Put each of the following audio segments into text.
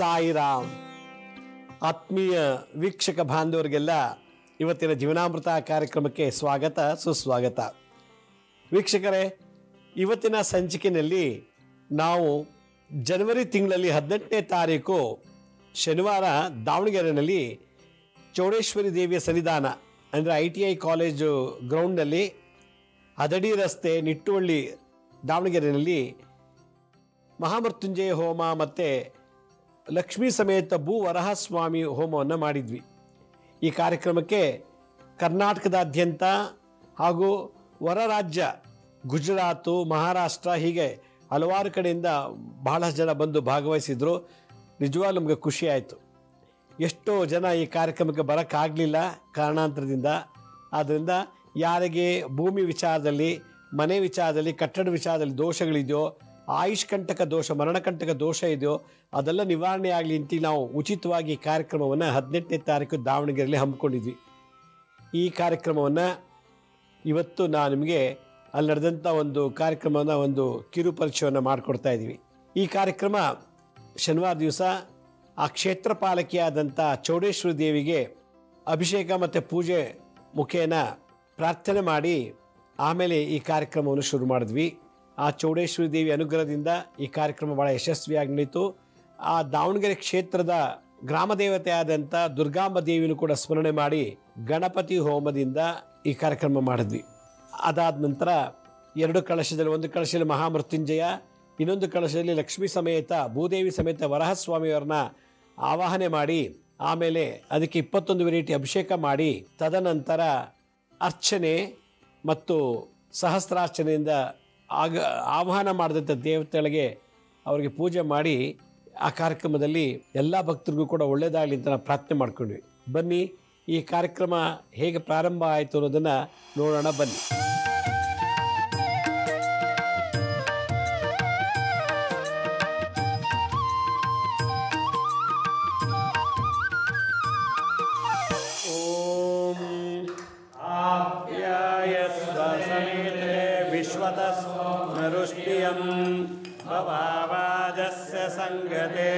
ಸಾಯಿರಾಮ್. ಆತ್ಮೀಯ ವೀಕ್ಷಕ ಬಾಂಧವರಿಗೆಲ್ಲ ಇವತ್ತಿನ ಜೀವನಾಮೃತ ಕಾರ್ಯಕ್ರಮಕ್ಕೆ ಸ್ವಾಗತ ಸುಸ್ವಾಗತ. ವೀಕ್ಷಕರೇ, ಇವತ್ತಿನ ಸಂಚಿಕೆಯಲ್ಲಿ ನಾವು ಜನವರಿ ತಿಂಗಳಲ್ಲಿ 18ನೇ ತಾರೀಕು ಶನಿವಾರ ದಾವಣಗೆರೆಯಲ್ಲಿ ಚೌಡೇಶ್ವರಿ ದೇವಿಯ ಸನ್ನಿಧಾನ ಅಂದರೆ ITI ಕಾಲೇಜು ಗ್ರೌಂಡ್ನಲ್ಲಿ ಹದಡಿ ರಸ್ತೆ ನಿಟ್ಟುವಳ್ಳಿ ದಾವಣಗೆರೆಯಲ್ಲಿ ಮಹಾಮೃತ್ಯುಂಜಯ ಹೋಮ ಮತ್ತು ಲಕ್ಷ್ಮೀ ಸಮೇತ ಭೂ ವರಹಸ್ವಾಮಿ ಹೋಮವನ್ನು ಮಾಡಿದ್ವಿ. ಈ ಕಾರ್ಯಕ್ರಮಕ್ಕೆ ಕರ್ನಾಟಕದಾದ್ಯಂತ ಹಾಗೂ ಹೊರ ರಾಜ್ಯ ಗುಜರಾತು, ಮಹಾರಾಷ್ಟ್ರ ಹೀಗೆ ಹಲವಾರು ಕಡೆಯಿಂದ ಬಹಳಷ್ಟು ಜನ ಬಂದು ಭಾಗವಹಿಸಿದರು. ನಿಜವಾಗ್ಲೂ ನಮಗೆ ಖುಷಿ ಆಯಿತು. ಎಷ್ಟೋ ಜನ ಈ ಕಾರ್ಯಕ್ರಮಕ್ಕೆ ಬರೋಕ್ಕಾಗಲಿಲ್ಲ ಕಾರಣಾಂತರದಿಂದ. ಆದ್ದರಿಂದ ಯಾರಿಗೆ ಭೂಮಿ ವಿಚಾರದಲ್ಲಿ, ಮನೆ ವಿಚಾರದಲ್ಲಿ, ಕಟ್ಟಡ ವಿಚಾರದಲ್ಲಿ ದೋಷಗಳಿದೆಯೋ, ಆಯುಷ್ಕಂಟಕ ದೋಷ, ಮರಣಕಂಟಕ ದೋಷ ಇದೆಯೋ ಅದೆಲ್ಲ ನಿವಾರಣೆ ಆಗಲಿ ಅಂತ ನಾವು ಉಚಿತವಾಗಿ ಈ ಕಾರ್ಯಕ್ರಮವನ್ನು 18ನೇ ತಾರೀಕು ದಾವಣಗೆರೆಯಲ್ಲಿ ಹಮ್ಮಿಕೊಂಡಿದ್ವಿ. ಈ ಕಾರ್ಯಕ್ರಮವನ್ನು ಇವತ್ತು ನಾನು ನಿಮಗೆ ಅಲ್ಲಿ ನಡೆದಂಥ ಒಂದು ಕಾರ್ಯಕ್ರಮವನ್ನು ಒಂದು ಕಿರು ಪರಿಚಯವನ್ನು ಮಾಡಿಕೊಡ್ತಾ ಇದ್ದೀವಿ. ಈ ಕಾರ್ಯಕ್ರಮ ಶನಿವಾರ ದಿವಸ ಆ ಕ್ಷೇತ್ರ ಪಾಲಕಿಯಾದಂಥ ಚೌಡೇಶ್ವರಿ ದೇವಿಗೆ ಅಭಿಷೇಕ ಮತ್ತು ಪೂಜೆ ಮುಖೇನ ಪ್ರಾರ್ಥನೆ ಮಾಡಿ ಆಮೇಲೆ ಈ ಕಾರ್ಯಕ್ರಮವನ್ನು ಶುರು ಮಾಡಿದ್ವಿ. ಆ ಚೌಡೇಶ್ವರಿ ದೇವಿ ಅನುಗ್ರಹದಿಂದ ಈ ಕಾರ್ಯಕ್ರಮ ಭಾಳ ಯಶಸ್ವಿಯಾಗಿ ನಡೀತು. ಆ ದಾವಣಗೆರೆ ಕ್ಷೇತ್ರದ ಗ್ರಾಮ ದೇವತೆ ಆದಂಥ ದುರ್ಗಾಂಬ ದೇವಿಯನ್ನು ಕೂಡ ಸ್ಮರಣೆ ಮಾಡಿ ಗಣಪತಿ ಹೋಮದಿಂದ ಈ ಕಾರ್ಯಕ್ರಮ ಮಾಡಿದ್ವಿ. ಅದಾದ ನಂತರ 2 ಕಳಶದಲ್ಲಿ, ಒಂದು ಕಳಶದಲ್ಲಿ ಮಹಾಮೃತ್ಯುಂಜಯ, ಇನ್ನೊಂದು ಕಳಶದಲ್ಲಿ ಲಕ್ಷ್ಮೀ ಸಮೇತ ಭೂದೇವಿ ಸಮೇತ ವರಹಸ್ವಾಮಿಯವರನ್ನ ಆವಾಹನೆ ಮಾಡಿ ಆಮೇಲೆ ಅದಕ್ಕೆ 21 ವೆರೈಟಿ ಅಭಿಷೇಕ ಮಾಡಿ ತದನಂತರ ಅರ್ಚನೆ ಮತ್ತು ಸಹಸ್ರಾರ್ಚನೆಯಿಂದ ಆಹ್ವಾನ ಮಾಡಿದಂಥ ದೇವತೆಗಳಿಗೆ ಅವರಿಗೆ ಪೂಜೆ ಮಾಡಿ ಆ ಕಾರ್ಯಕ್ರಮದಲ್ಲಿ ಎಲ್ಲ ಭಕ್ತರಿಗೂ ಕೂಡ ಒಳ್ಳೆಯದಾಗಲಿ ಅಂತ ನಾವು ಪ್ರಾರ್ಥನೆ ಮಾಡ್ಕೊಂಡ್ವಿ. ಬನ್ನಿ ಈ ಕಾರ್ಯಕ್ರಮ ಹೇಗೆ ಪ್ರಾರಂಭ ಆಯಿತು ಅನ್ನೋದನ್ನು ನೋಡೋಣ ಬನ್ನಿ. ನರುಷ್ಟಿಯಂ ಭವಾವಾಜಸ್ಯ ಸಂಗತೆ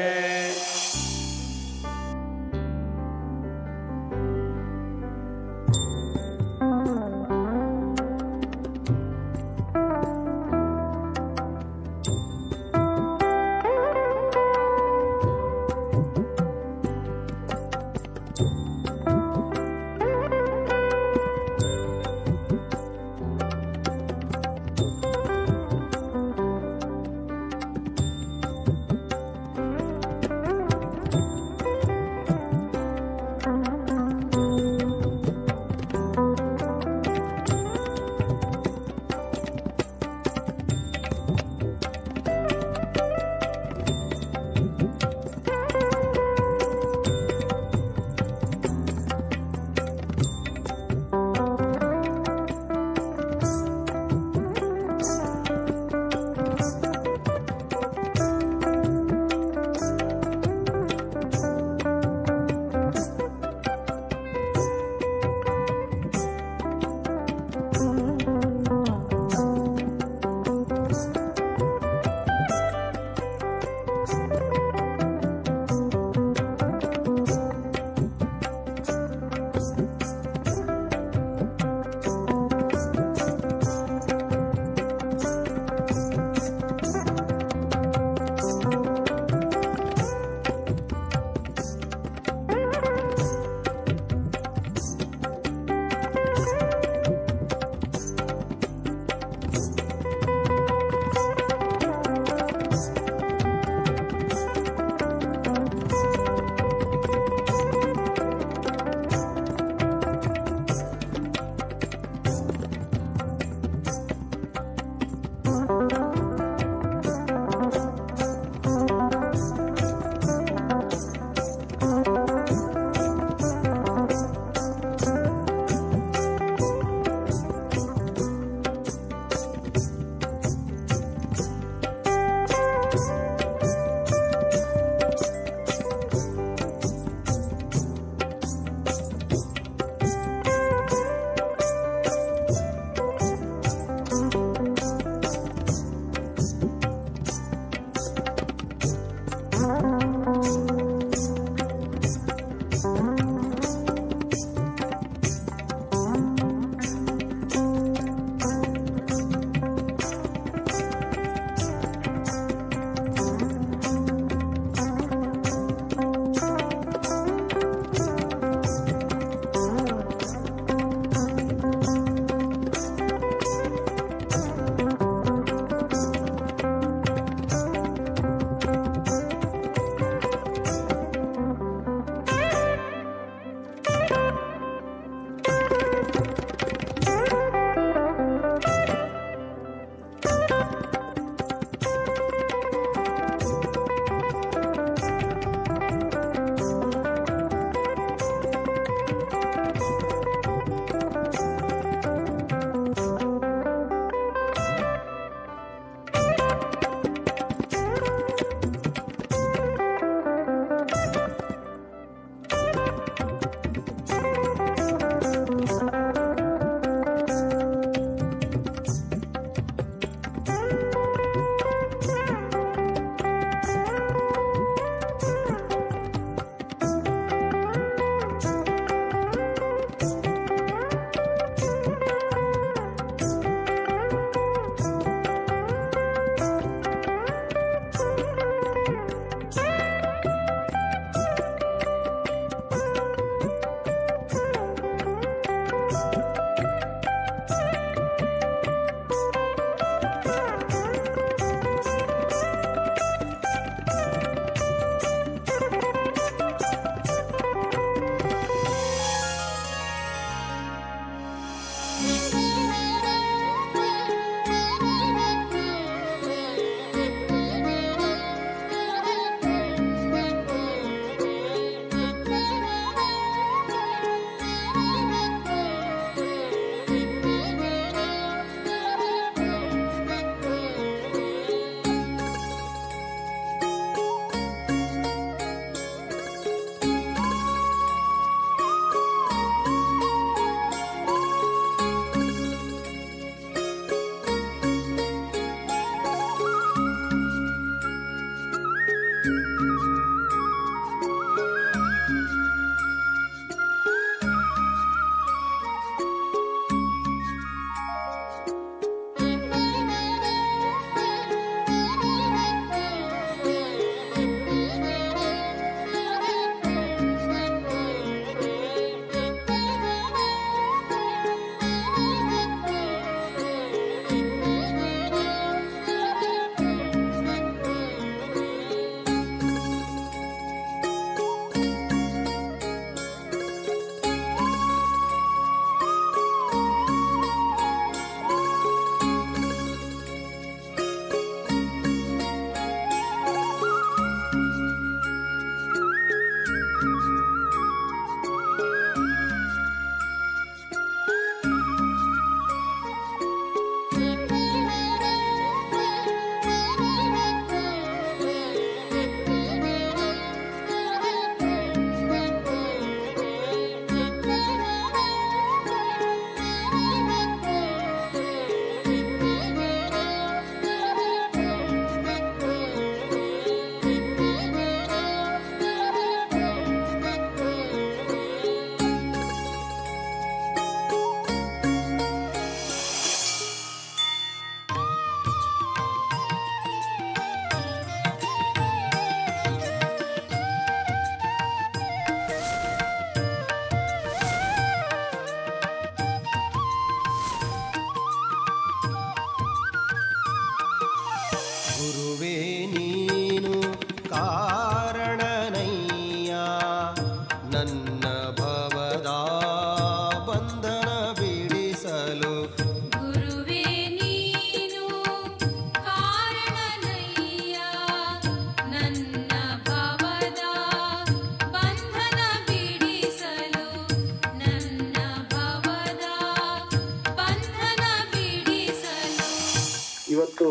ಇವತ್ತು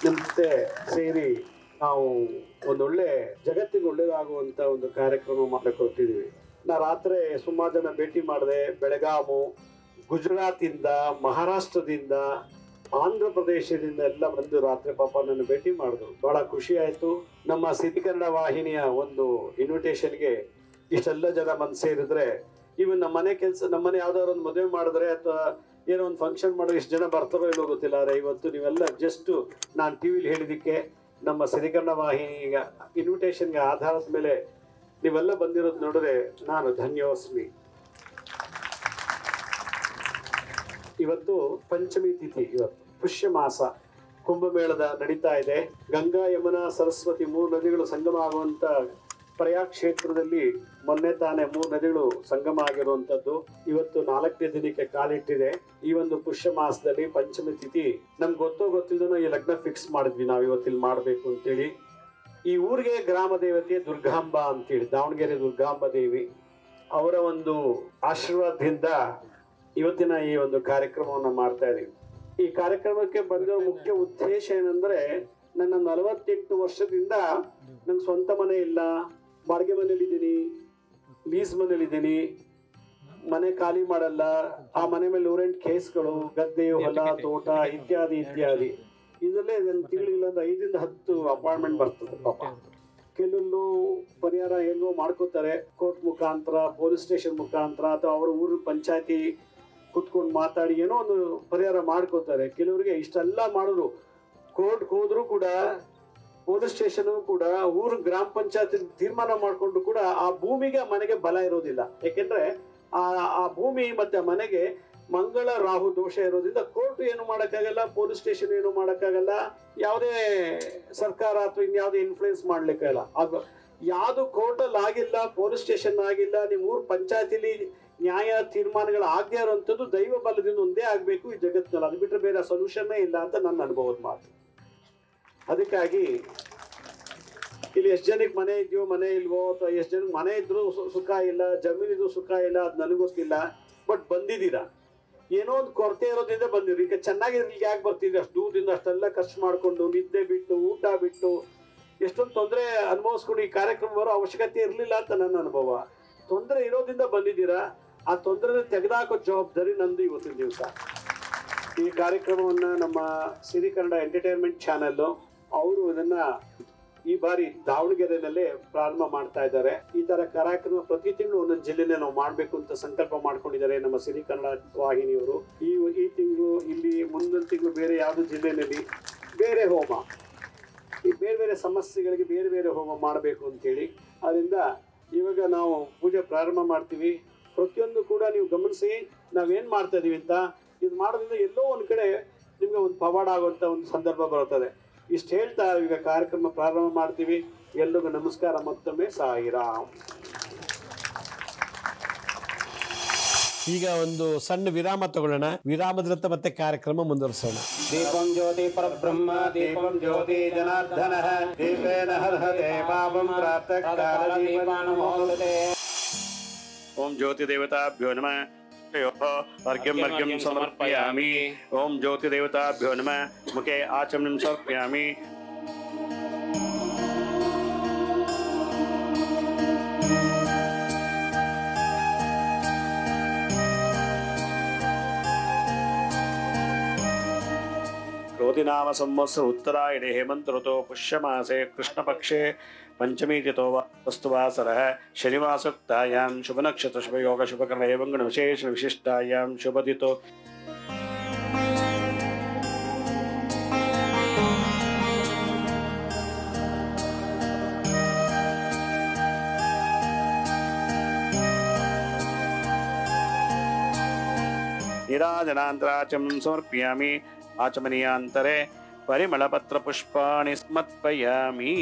ನಿಮ್ಮ ಜೊತೆ ಸೇರಿ ನಾವು ಒಂದೊಳ್ಳೆ ಜಗತ್ತಿಗೆ ಒಳ್ಳೇದಾಗುವಂಥ ಒಂದು ಕಾರ್ಯಕ್ರಮ ಮಾಡಕ್ಕೆ ಹೊರಟಿದ್ದೀವಿ. ನಾ ರಾತ್ರಿ ಸುಮಾರು ಜನ ಭೇಟಿ ಮಾಡಿದೆ. ಬೆಳಗಾಮು, ಗುಜರಾತಿಂದ, ಮಹಾರಾಷ್ಟ್ರದಿಂದ, ಆಂಧ್ರ ಪ್ರದೇಶದಿಂದ ಎಲ್ಲ ಬಂದು ರಾತ್ರಿ ಪಾಪ ನನ್ನ ಭೇಟಿ ಮಾಡಿದ್ರು. ಬಹಳ ಖುಷಿ ಆಯಿತು. ನಮ್ಮ ಸಿರಿ ಕನ್ನಡ ವಾಹಿನಿಯ ಒಂದು ಇನ್ವಿಟೇಷನ್ಗೆ ಇಷ್ಟೆಲ್ಲ ಜನ ಬಂದು ಸೇರಿದ್ರೆ, ಇವನ್ ನಮ್ಮ ಮನೆ ಕೆಲಸ, ನಮ್ಮನೆ ಯಾವ್ದಾದ್ರು ಒಂದು ಮದುವೆ ಮಾಡಿದ್ರೆ ಅಥವಾ ಏನೋ ಒಂದು ಫಂಕ್ಷನ್ ಮಾಡಿದ್ರೆ ಇಷ್ಟು ಜನ ಬರ್ತಾರೋ ಇಲ್ಲೋ ಗೊತ್ತಿಲ್ಲ. ಆದರೆ ಇವತ್ತು ನೀವೆಲ್ಲ ಜಸ್ಟ್ ನಾನು ಟಿ ವಿಲಿ ಹೇಳಿದ್ದಕ್ಕೆ ನಮ್ಮ ಸಿರಿ ಕನ್ನಡ ವಾಹಿನಿಗೆ ಇನ್ವಿಟೇಷನ್ಗೆ ಆಧಾರದ ಮೇಲೆ ನೀವೆಲ್ಲ ಬಂದಿರೋದು ನೋಡಿದ್ರೆ ನಾನು ಧನ್ಯೋಸ್ಮಿ. ಇವತ್ತು ಪಂಚಮಿ ತಿಥಿ, ಇವತ್ತು ಪುಷ್ಯ ಮಾಸ, ಕುಂಭಮೇಳದ ನಡೀತಾ ಇದೆ. ಗಂಗಾ, ಯಮುನಾ, ಸರಸ್ವತಿ 3 ನದಿಗಳು ಸಂಗಮ ಆಗುವಂತ ಪ್ರಯಾಗ್ ಕ್ಷೇತ್ರದಲ್ಲಿ ಮೊನ್ನೆ ತಾನೇ 3 ನದಿಗಳು ಸಂಗಮ ಆಗಿರುವಂತದ್ದು. ಇವತ್ತು 4ನೇ ದಿನಕ್ಕೆ ಕಾಲಿಟ್ಟಿದೆ. ಈ ಒಂದು ಪುಷ್ಯ ಮಾಸದಲ್ಲಿ ಪಂಚಮಿ ತಿಥಿ ನಮ್ಗೆ ಗೊತ್ತಿಲ್ಲದನೋ ಈ ಲಗ್ನ ಫಿಕ್ಸ್ ಮಾಡಿದ್ವಿ ನಾವು ಇವತ್ತಿಲ್ಲಿ ಮಾಡಬೇಕು ಅಂತೇಳಿ. ಈ ಊರಿಗೆ ಗ್ರಾಮ ದೇವತೆ ದುರ್ಗಾಂಬ ಅಂತೇಳಿ, ದಾವಣಗೆರೆ ದುರ್ಗಾಂಬ ದೇವಿ ಅವರ ಒಂದು ಆಶೀರ್ವಾದದಿಂದ ಇವತ್ತಿನ ಈ ಒಂದು ಕಾರ್ಯಕ್ರಮವನ್ನು ಮಾಡ್ತಾ ಇದೀವಿ. ಈ ಕಾರ್ಯಕ್ರಮಕ್ಕೆ ಬಂದಿರೋ ಮುಖ್ಯ ಉದ್ದೇಶ ಏನಂದ್ರೆ, ನನ್ನ 48 ವರ್ಷದಿಂದ ನಂಗೆ ಸ್ವಂತ ಮನೆ ಇಲ್ಲ, ಬಾಡಿಗೆ ಮನೇಲಿದ್ದೀನಿ, ಲೀಸ್ ಮನೇಲಿದ್ದೀನಿ, ಮನೆ ಖಾಲಿ ಮಾಡಲ್ಲ, ಆ ಮನೆ ಮೇಲೆ 108 ಕೇಸ್ಗಳು, ಗದ್ದೆ, ಹೊಲ, ತೋಟ ಇತ್ಯಾದಿ ಇತ್ಯಾದಿ. ಇದರಲ್ಲೇ ನನ್ನ ತಿಂಗಳಿಲ್ಲ ಅಂದ್ರೆ 5 ರಿಂದ 10 ಅಪಾಯಿಂಟ್ಮೆಂಟ್ ಬರ್ತದೆ. ಪಾಪ ಕೆಲವೊಂದು ಪರಿಹಾರ ಹೆಂಗೋ ಮಾಡ್ಕೋತಾರೆ, ಕೋರ್ಟ್ ಮುಖಾಂತರ, ಪೊಲೀಸ್ ಸ್ಟೇಷನ್ ಮುಖಾಂತರ, ಅಥವಾ ಅವರ ಊರು ಪಂಚಾಯತಿ ಕುತ್ಕೊಂಡು ಮಾತಾಡಿ ಏನೋ ಒಂದು ಪರಿಹಾರ ಮಾಡ್ಕೋತಾರೆ. ಕೆಲವರಿಗೆ ಇಷ್ಟೆಲ್ಲ ಮಾಡಿದ್ರು, ಕೋರ್ಟ್ಗೆ ಹೋದ್ರು ಕೂಡ, ಪೊಲೀಸ್ ಸ್ಟೇಷನ್ ಕೂಡ, ಊರು ಗ್ರಾಮ ಪಂಚಾಯತ್ ತೀರ್ಮಾನ ಮಾಡ್ಕೊಂಡು ಕೂಡ ಆ ಭೂಮಿಗೆ ಮನೆಗೆ ಬಲ ಇರೋದಿಲ್ಲ. ಯಾಕೆಂದ್ರೆ ಆ ಭೂಮಿ ಮತ್ತೆ ಮನೆಗೆ ಮಂಗಳ ರಾಹು ದೋಷ ಇರೋದ್ರಿಂದ ಕೋರ್ಟ್ ಏನು ಮಾಡೋಕ್ಕಾಗಲ್ಲ, ಪೊಲೀಸ್ ಸ್ಟೇಷನ್ ಏನು ಮಾಡೋಕ್ಕಾಗಲ್ಲ, ಯಾವುದೇ ಸರ್ಕಾರ ಅಥವಾ ಇನ್ಯಾವುದೇ ಇನ್ಫ್ಲೂಯೆನ್ಸ್ ಮಾಡ್ಲಿಕ್ಕಾಗಲ್ಲ. ಆಗ ಯಾವುದು ಕೋರ್ಟಲ್ಲಿ ಆಗಿಲ್ಲ, ಪೊಲೀಸ್ ಸ್ಟೇಷನ್ ಆಗಿಲ್ಲ, ನಿಮ್ಮ ಊರು ಪಂಚಾಯತಿಲಿ ನ್ಯಾಯ ತೀರ್ಮಾನಗಳು ಆಗದೆ ಇರುವಂಥದ್ದು ದೈವ ಬಲದಿಂದ ಒಂದೇ ಆಗಬೇಕು ಈ ಜಗತ್ತಿನಲ್ಲಿ. ಅದು ಬಿಟ್ಟರೆ ಬೇರೆ ಸೊಲ್ಯೂಷನ್ನೇ ಇಲ್ಲ ಅಂತ ನನ್ನ ಅನುಭವದ ಮಾತು. ಅದಕ್ಕಾಗಿ ಇಲ್ಲಿ ಎಷ್ಟು ಜನಕ್ಕೆ ಮನೆ ಇದೆಯೋ, ಮನೆ ಇಲ್ವೋ, ಅಥವಾ ಎಷ್ಟು ಜನಕ್ಕೆ ಮನೆ ಇದ್ರೂ ಸುಖ ಇಲ್ಲ, ಜಮೀನಿದ್ರು ಸುಖ ಇಲ್ಲ, ಅದು ನನಗೆ ಗೊತ್ತಿಲ್ಲ. ಬಟ್ ಬಂದಿದ್ದೀರಾ, ಏನೋ ಒಂದು ಕೊರತೆ ಇರೋದ್ರಿಂದ ಬಂದಿರಿ. ಈಗ ಚೆನ್ನಾಗಿರ್ಲಿಕ್ಕೆ ಯಾಕೆ ಬರ್ತಿದ್ರಿ? ಅಷ್ಟು ದೂರದಿಂದ ಅಷ್ಟೆಲ್ಲ ಖರ್ಚು ಮಾಡಿಕೊಂಡು, ನಿದ್ದೆ ಬಿಟ್ಟು, ಊಟ ಬಿಟ್ಟು, ಎಷ್ಟೊಂದು ತೊಂದರೆ ಅನುಭವಿಸ್ಕೊಂಡು ಈ ಕಾರ್ಯಕ್ರಮ ಬರೋ ಅವಶ್ಯಕತೆ ಇರಲಿಲ್ಲ ಅಂತ ನನ್ನ ಅನುಭವ. ತೊಂದರೆ ಇರೋದ್ರಿಂದ ಬಂದಿದ್ದೀರಾ, ಆ ತೊಂದರೆ ತೆಗೆದಾಕೋ ಜವಾಬ್ದಾರಿ ನಂದು ಇವತ್ತಿನ ದಿವಸ. ಈ ಕಾರ್ಯಕ್ರಮವನ್ನು ನಮ್ಮ ಸಿರಿ ಕನ್ನಡ ಎಂಟರ್ಟೈನ್ಮೆಂಟ್ ಚಾನೆಲ್ಲು ಅವರು ಇದನ್ನ ಈ ಬಾರಿ ದಾವಣಗೆರೆನಲ್ಲೇ ಪ್ರಾರಂಭ ಮಾಡ್ತಾ ಇದ್ದಾರೆ. ಈ ತರ ಕಾರ್ಯಕ್ರಮ ಪ್ರತಿ ತಿಂಗಳು ಒಂದೊಂದು ಜಿಲ್ಲೆನೇ ನಾವು ಮಾಡಬೇಕು ಅಂತ ಸಂಕಲ್ಪ ಮಾಡ್ಕೊಂಡಿದ್ದಾರೆ ನಮ್ಮ ಸಿರಿ ಕನ್ನಡ ವಾಹಿನಿಯವರು. ಈ ತಿಂಗಳು ಇಲ್ಲಿ, ಮುಂದಿನ ತಿಂಗಳು ಬೇರೆ ಯಾವುದೋ ಜಿಲ್ಲೆಯಲ್ಲಿ ಬೇರೆ ಹೋಮ, ಈ ಬೇರೆ ಬೇರೆ ಸಮಸ್ಯೆಗಳಿಗೆ ಬೇರೆ ಬೇರೆ ಹೋಮ ಮಾಡಬೇಕು ಅಂತೇಳಿ. ಅದರಿಂದ ಇವಾಗ ನಾವು ಪೂಜೆ ಪ್ರಾರಂಭ ಮಾಡ್ತೀವಿ. ಪ್ರತಿಯೊಂದು ಕೂಡ ನೀವು ಗಮನಿಸಿ, ನಾವೇನು ಮಾಡ್ತಾ ಇದೀವಿ ಅಂತ. ಇದು ಮಾಡೋದ್ರಿಂದ ಎಲ್ಲೋ ಒಂದು ಕಡೆ ನಿಮಗೆ ಒಂದು ಪವಾಡ ಆಗುವಂಥ ಒಂದು ಸಂದರ್ಭ ಬರುತ್ತದೆ. ಇಷ್ಟು ಹೇಳ್ತಾ ಈಗ ಕಾರ್ಯಕ್ರಮ ಪ್ರಾರಂಭ ಮಾಡ್ತೀವಿ. ಎಲ್ರಿಗೂ ನಮಸ್ಕಾರ, ಮತ್ತೊಮ್ಮೆ ಸಾಯಿರಾಮ್. ಈಗ ಒಂದು ಸಣ್ಣ ವಿರಾಮ ತಗೊಳ್ಳೋಣ. ವಿರಾಮದ ನಂತರ ಮತ್ತೆ ಕಾರ್ಯಕ್ರಮ ಮುಂದುವರಿಸೋಣ. ದೀಪಂ ಜ್ಯೋತಿ ಪರಬ್ರಹ್ಮ ದೀಪಂ ಜ್ಯೋತಿ ಜನಾರ್ದನ ದೀಪೇನ ಹರ್ಹತೆ ಪಾಪಂ ಪ್ರಾತಃಕಾಲ ದೀಪಾನುಮೋದತೆ. ಓಂ ಜ್ಯೋತಿ ದೇವತಾಭ್ಯೋ ನಮಃ. अर्घ्यम अर्घ्यम समर्पयामि. ओम ज्योति देवताभ्यो नमः. मुखे आचमनं समर्पयामि. क्रोधिनाम संवत्सर उत्तरायणे हेमंत ऋतौ पुष्यमासे कृष्णपक्षे पंचमी तिथौ वस्तुवासरः शनिवासोक्तायां शुभनक्षत्र शुभयोग शुभकर्ण एवं गुणविशेष विशिष्टायां शुभतिथौ नीराजनान्तराचमनं समर्पयामि. आचमनीयान्तरे परिमलपत्रपुष्पाणि समर्पयामि.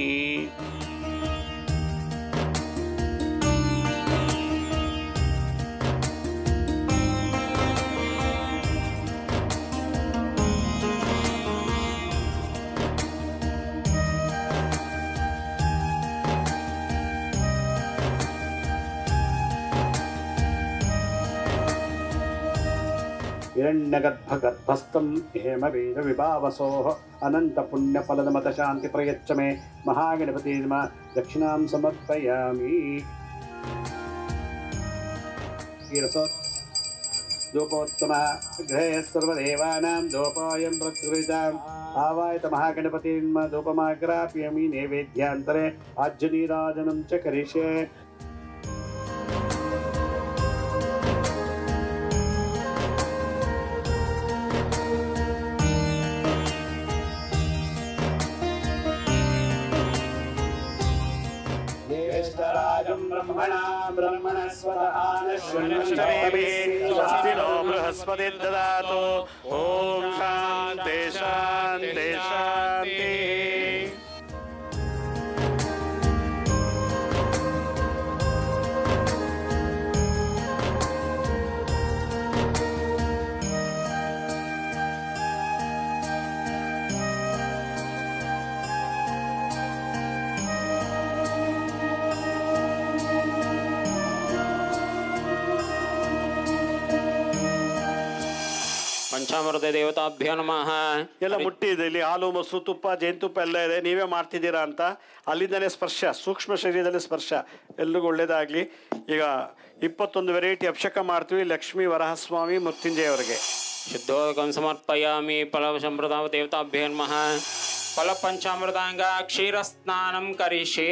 हिरण्यगर्भगर्भस्थं हेमवेदविभावसोः अनन्तपुण्यफलदमतशान्ति प्रयच्छ मे महागणपति नमः दक्षिणां समर्पयामि धूपोत्तमः गृहे सर्वदेवानां धूपोऽयं प्रकृताम् आवायत महागणपति नमः धूपमाग्रापयामि नैवेद्यान्तरे आज्यनीराजनं च करिष्ये स्वस्तिनो बृहस्पति ददातु ओम शांति शांति शांति। ಪಂಚಾಮೃತ ದೇವತಾಭ್ಯೋ ನಮಃ. ಎಲ್ಲ ಮುಟ್ಟಿದೆ. ಇಲ್ಲಿ ಹಾಲು ಮೊಸರು ತುಪ್ಪ ಜೇನುತುಪ್ಪ ಎಲ್ಲ ಇದೆ. ನೀವೇ ಮಾಡ್ತಿದ್ದೀರಾ ಅಂತ ಅಲ್ಲಿಂದಲೇ ಸ್ಪರ್ಶ, ಸೂಕ್ಷ್ಮ ಶರೀರದಲ್ಲಿ ಸ್ಪರ್ಶ. ಎಲ್ರಿಗೂ ಒಳ್ಳೇದಾಗಲಿ. ಈಗ 21 ವೆರೈಟಿ ಅಭಿಷೇಕ ಮಾಡ್ತೀವಿ ಲಕ್ಷ್ಮೀ ವರಹಸ್ವಾಮಿ ಮೃತ್ಯುಂಜಯವರಿಗೆ. ಶುದ್ಧೋದಕಂ ಸಮರ್ಪಯಾಮಿ. ಫಲಸಂಪ್ರದಾಯ ದೇವತಾಭ್ಯೋ ನಮಃ. ಫಲ ಪಂಚಾಮೃತಾಂಗ ಕ್ಷೀರ ಸ್ನಾನಂ ಕರಿಷ್ಯೆ.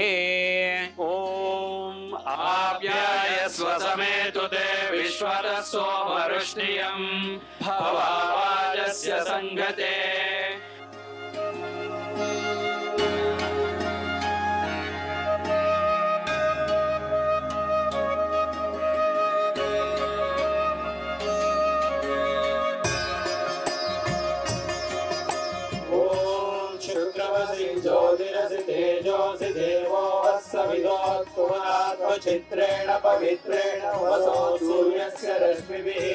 ಓಂ ಆಪ್ಯಾಯಸ್ವ ಸಮೇತುತೆ ವಿಶ್ವರಸ್ಸೋ ವರುಷ್ಣಿಯಂ ಭವಾವಾಜಸ್ಯ ಸಂಗತೆ. ज्योतिरसि तेजोसि देवो वत्सविदोत्कुमात्मचित्रेण पवित्रेण वसो सूर्यस्य रश्मिभिः.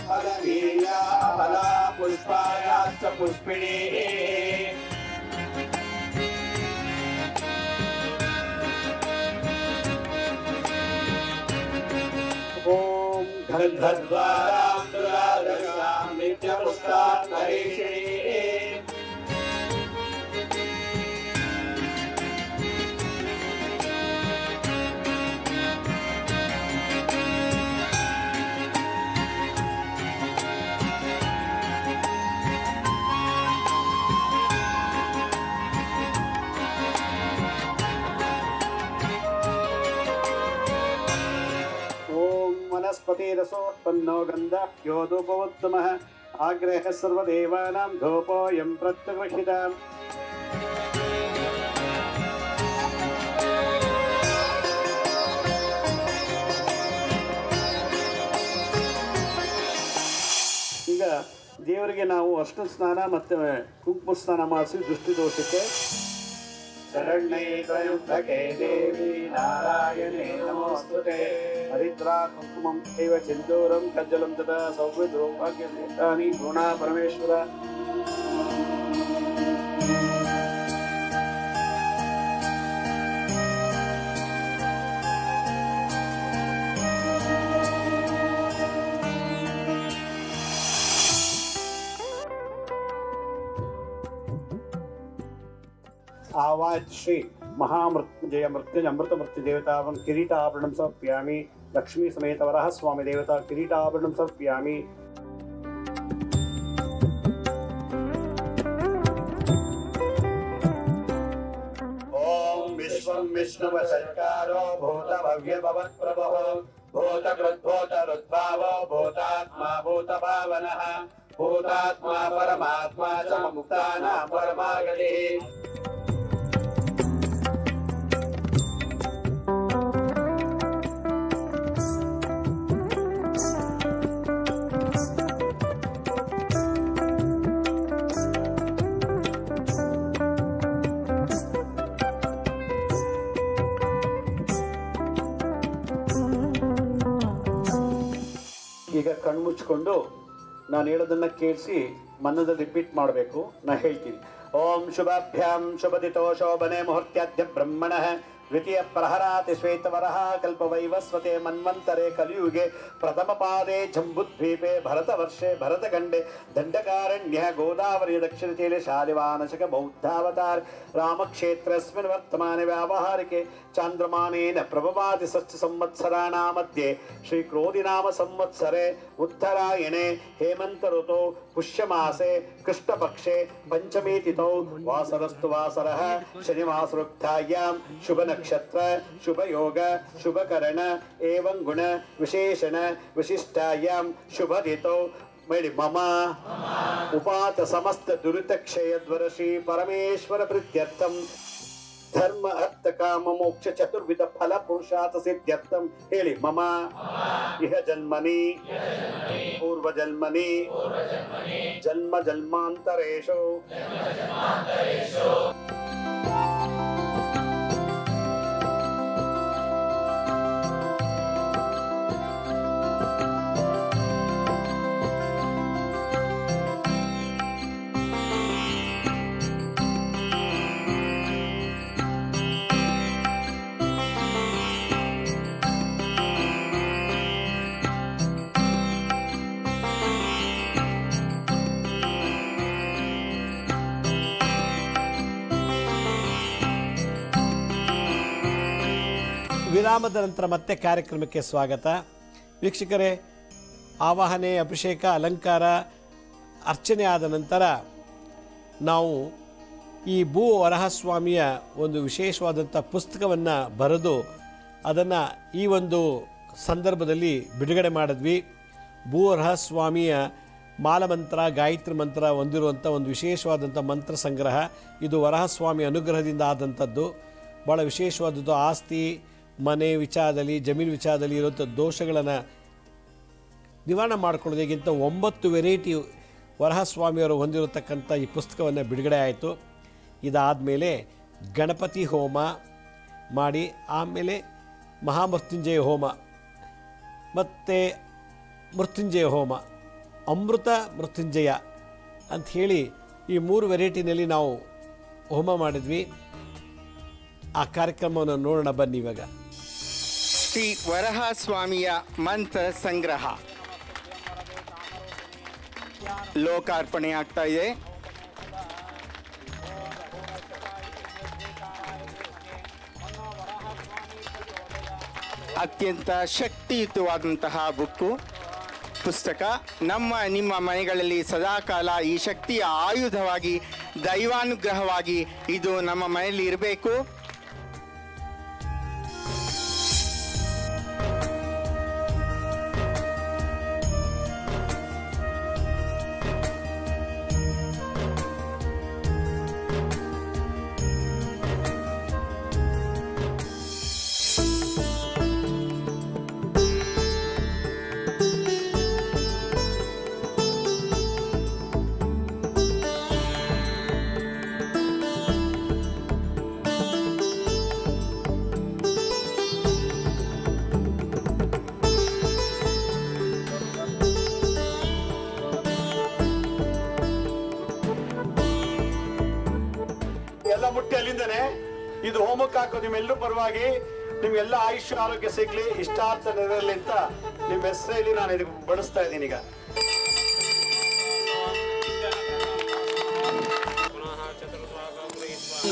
फलवीर्या फला पुष्पायाश्च पुष्पिणीः. ओम गन्धद्वारां दुरादशां नित्यपुष्टात् हरीषिणी. वनस्पतिरसोत्पन्नो गन्धप्यो धूपोत्तमः आग्रह सर्वदेवानां धूपोऽयं प्रत्यगृहीतम्. ಈಗ ದೇವರಿಗೆ ನಾವು ಅರ್ಶಿನ ಸ್ನಾನ ಮತ್ತು ಕುಂಕುಮ ಸ್ನಾನ ಮಾಡಿಸಿ ದೃಷ್ಟಿ ದೋಷಕ್ಕೆ. शरण्ये त्र्यम्बके देवी नारायणे नमोस्तुते. हरिद्रा कुंकुमं एव सिन्दूरं कज्जलं तथा सौभ्यद्रौभाग्यमेतानि गुणा परमेश्वर. आवाज श्री महामृत्युंजय मृत्युंजय अमृत मृत्यु देवतावन किरीटाभरणं समर्पयामि. लक्ष्मी समेत वरह स्वामी देवता किरीटाभरणं समर्पयामि. ओम विश्वं विष्णुवशत्कारो भूतभव्य भवत्प्रभो भूतकृद्भूतरुद्भावो भूतात्मा भूतभावनः भूतात्मा परमात्मा च मुक्तानां परमागतिः. ಈಗ ಕಣ್ಣು ಮುಚ್ಚಿಕೊಂಡು ನಾನು ಹೇಳೋದನ್ನು ಕೇಳಿಸಿ ಮನದಲ್ಲಿ ರಿಪೀಟ್ ಮಾಡಬೇಕು. ನಾನು ಹೇಳ್ತೀನಿ. ओम शुभाभ्याम शुभदितो शोभने मुहूर्त्याद्य ब्रह्मणः द्वितीय प्रहराति श्वेतवरः कल्पवैवस्वते मन्वन्तरे कलियुगे प्रथमपादे जम्बुद्वीपे भरतवर्षे भरतखण्डे दण्डकारण्यः गोदावरी दक्षिणतीरे शालिवानशक बौद्धावतार रामक्षेत्रस्मिन् वर्तमाने व्यावहारिके चान्द्रमानेन प्रभवाति षष्ठ संवत्सराणां मध्ये श्रीक्रोधिनाम संवत्सरे उत्तरायणे हेमंत ऋतौ पुष्यमासे कृष्णपक्षे पंचमी तिथौ वासरस्तु वासरः शनिवासरुक्तायां शुभ नक्षत्र शुभ योग शुभ करण एवं गुण विशेषण विशिष्टायां शुभ तिथौ मम उपात समस्त दुरित क्षय द्वर श्री परमेश्वर प्रीत्यर्थम धर्म अर्थ काम मोक्ष चतुर्विध फल पुरुषार्थ सिद्ध्यर्थम हेಳಿ मम इह जन्मनि पूर्व जन्मनि जन्म जन्मांतरेषु ವಿರಾಮದ ನಂತರ ಮತ್ತೆ ಕಾರ್ಯಕ್ರಮಕ್ಕೆ ಸ್ವಾಗತ. ವೀಕ್ಷಕರೇ, ಆವಾಹನೆ, ಅಭಿಷೇಕ, ಅಲಂಕಾರ, ಅರ್ಚನೆ ಆದ ನಂತರ ನಾವು ಈ ಭೂ ವರಹಸ್ವಾಮಿಯ ಒಂದು ವಿಶೇಷವಾದಂಥ ಪುಸ್ತಕವನ್ನು ಬರೆದು ಅದನ್ನು ಈ ಒಂದು ಸಂದರ್ಭದಲ್ಲಿ ಬಿಡುಗಡೆ ಮಾಡಿದ್ವಿ. ಭೂ ವರಹಸ್ವಾಮಿಯ ಮಾಲಮಂತ್ರ, ಗಾಯತ್ರಿ ಮಂತ್ರ ಹೊಂದಿರುವಂಥ ಒಂದು ವಿಶೇಷವಾದಂಥ ಮಂತ್ರ ಸಂಗ್ರಹ. ಇದು ವರಹಸ್ವಾಮಿ ಅನುಗ್ರಹದಿಂದ ಆದಂಥದ್ದು. ಭಾಳ ವಿಶೇಷವಾದದ್ದು. ಆಸ್ತಿ, ಮನೆ ವಿಚಾರದಲ್ಲಿ, ಜಮೀನು ವಿಚಾರದಲ್ಲಿ ಇರುವಂಥ ದೋಷಗಳನ್ನು ನಿವಾರಣೆ ಮಾಡಿಕೊಳ್ಳೋದಕ್ಕಿಂತ 9 ವೆರೈಟಿ ವರಹಸ್ವಾಮಿಯವರು ಹೊಂದಿರತಕ್ಕಂಥ ಈ ಪುಸ್ತಕವನ್ನು ಬಿಡುಗಡೆ ಆಯಿತು. ಇದಾದಮೇಲೆ ಗಣಪತಿ ಹೋಮ ಮಾಡಿ, ಆಮೇಲೆ ಮಹಾಮೃತ್ಯುಂಜಯ ಹೋಮ ಮತ್ತು ಮೃತ್ಯುಂಜಯ ಹೋಮ, ಅಮೃತ ಮೃತ್ಯುಂಜಯ ಅಂಥೇಳಿ ಈ 3 ವೆರೈಟಿನಲ್ಲಿ ನಾವು ಹೋಮ ಮಾಡಿದ್ವಿ. ಆ ಕಾರ್ಯಕ್ರಮವನ್ನು ನೋಡೋಣ ಬನ್ನಿ. ಇವಾಗ ಶ್ರೀ ವರಹಸ್ವಾಮಿಯ ಮಂತ್ರ ಸಂಗ್ರಹ ಲೋಕಾರ್ಪಣೆ ಆಗ್ತಾ ಇದೆ. ಅತ್ಯಂತ ಶಕ್ತಿಯುತವಾದಂತಹ ಪುಸ್ತಕ. ನಿಮ್ಮ ಮನೆಗಳಲ್ಲಿ ಸದಾಕಾಲ ಈ ಶಕ್ತಿಯ ಆಯುಧವಾಗಿ, ದೈವಾನುಗ್ರಹವಾಗಿ ಇದು ನಮ್ಮ ಮನೆಯಲ್ಲಿ ಇರಬೇಕು. ಮುಟ್ಟಿ ಅಲ್ಲಿಂದನೇ ಇದು ಹೋಮಕ್ಕೆ ಹಾಕೋದು. ನಿಮ್ಮೆಲ್ಲರೂ ಪರವಾಗಿ ನಿಮ್ಗೆಲ್ಲ ಆಯುಷ್ಯ ಆರೋಗ್ಯ ಸಿಗ್ಲಿ, ಇಷ್ಟಾರ್ಥ ನೆರವೇರಲಿ ಅಂತ ನಿಮ್ಮ ಹೆಸರಲ್ಲಿ ನಾನು ಇದಕ್ಕೆ ಬಡಿಸ್ತಾ ಇದ್ದೀನಿ. ಈಗ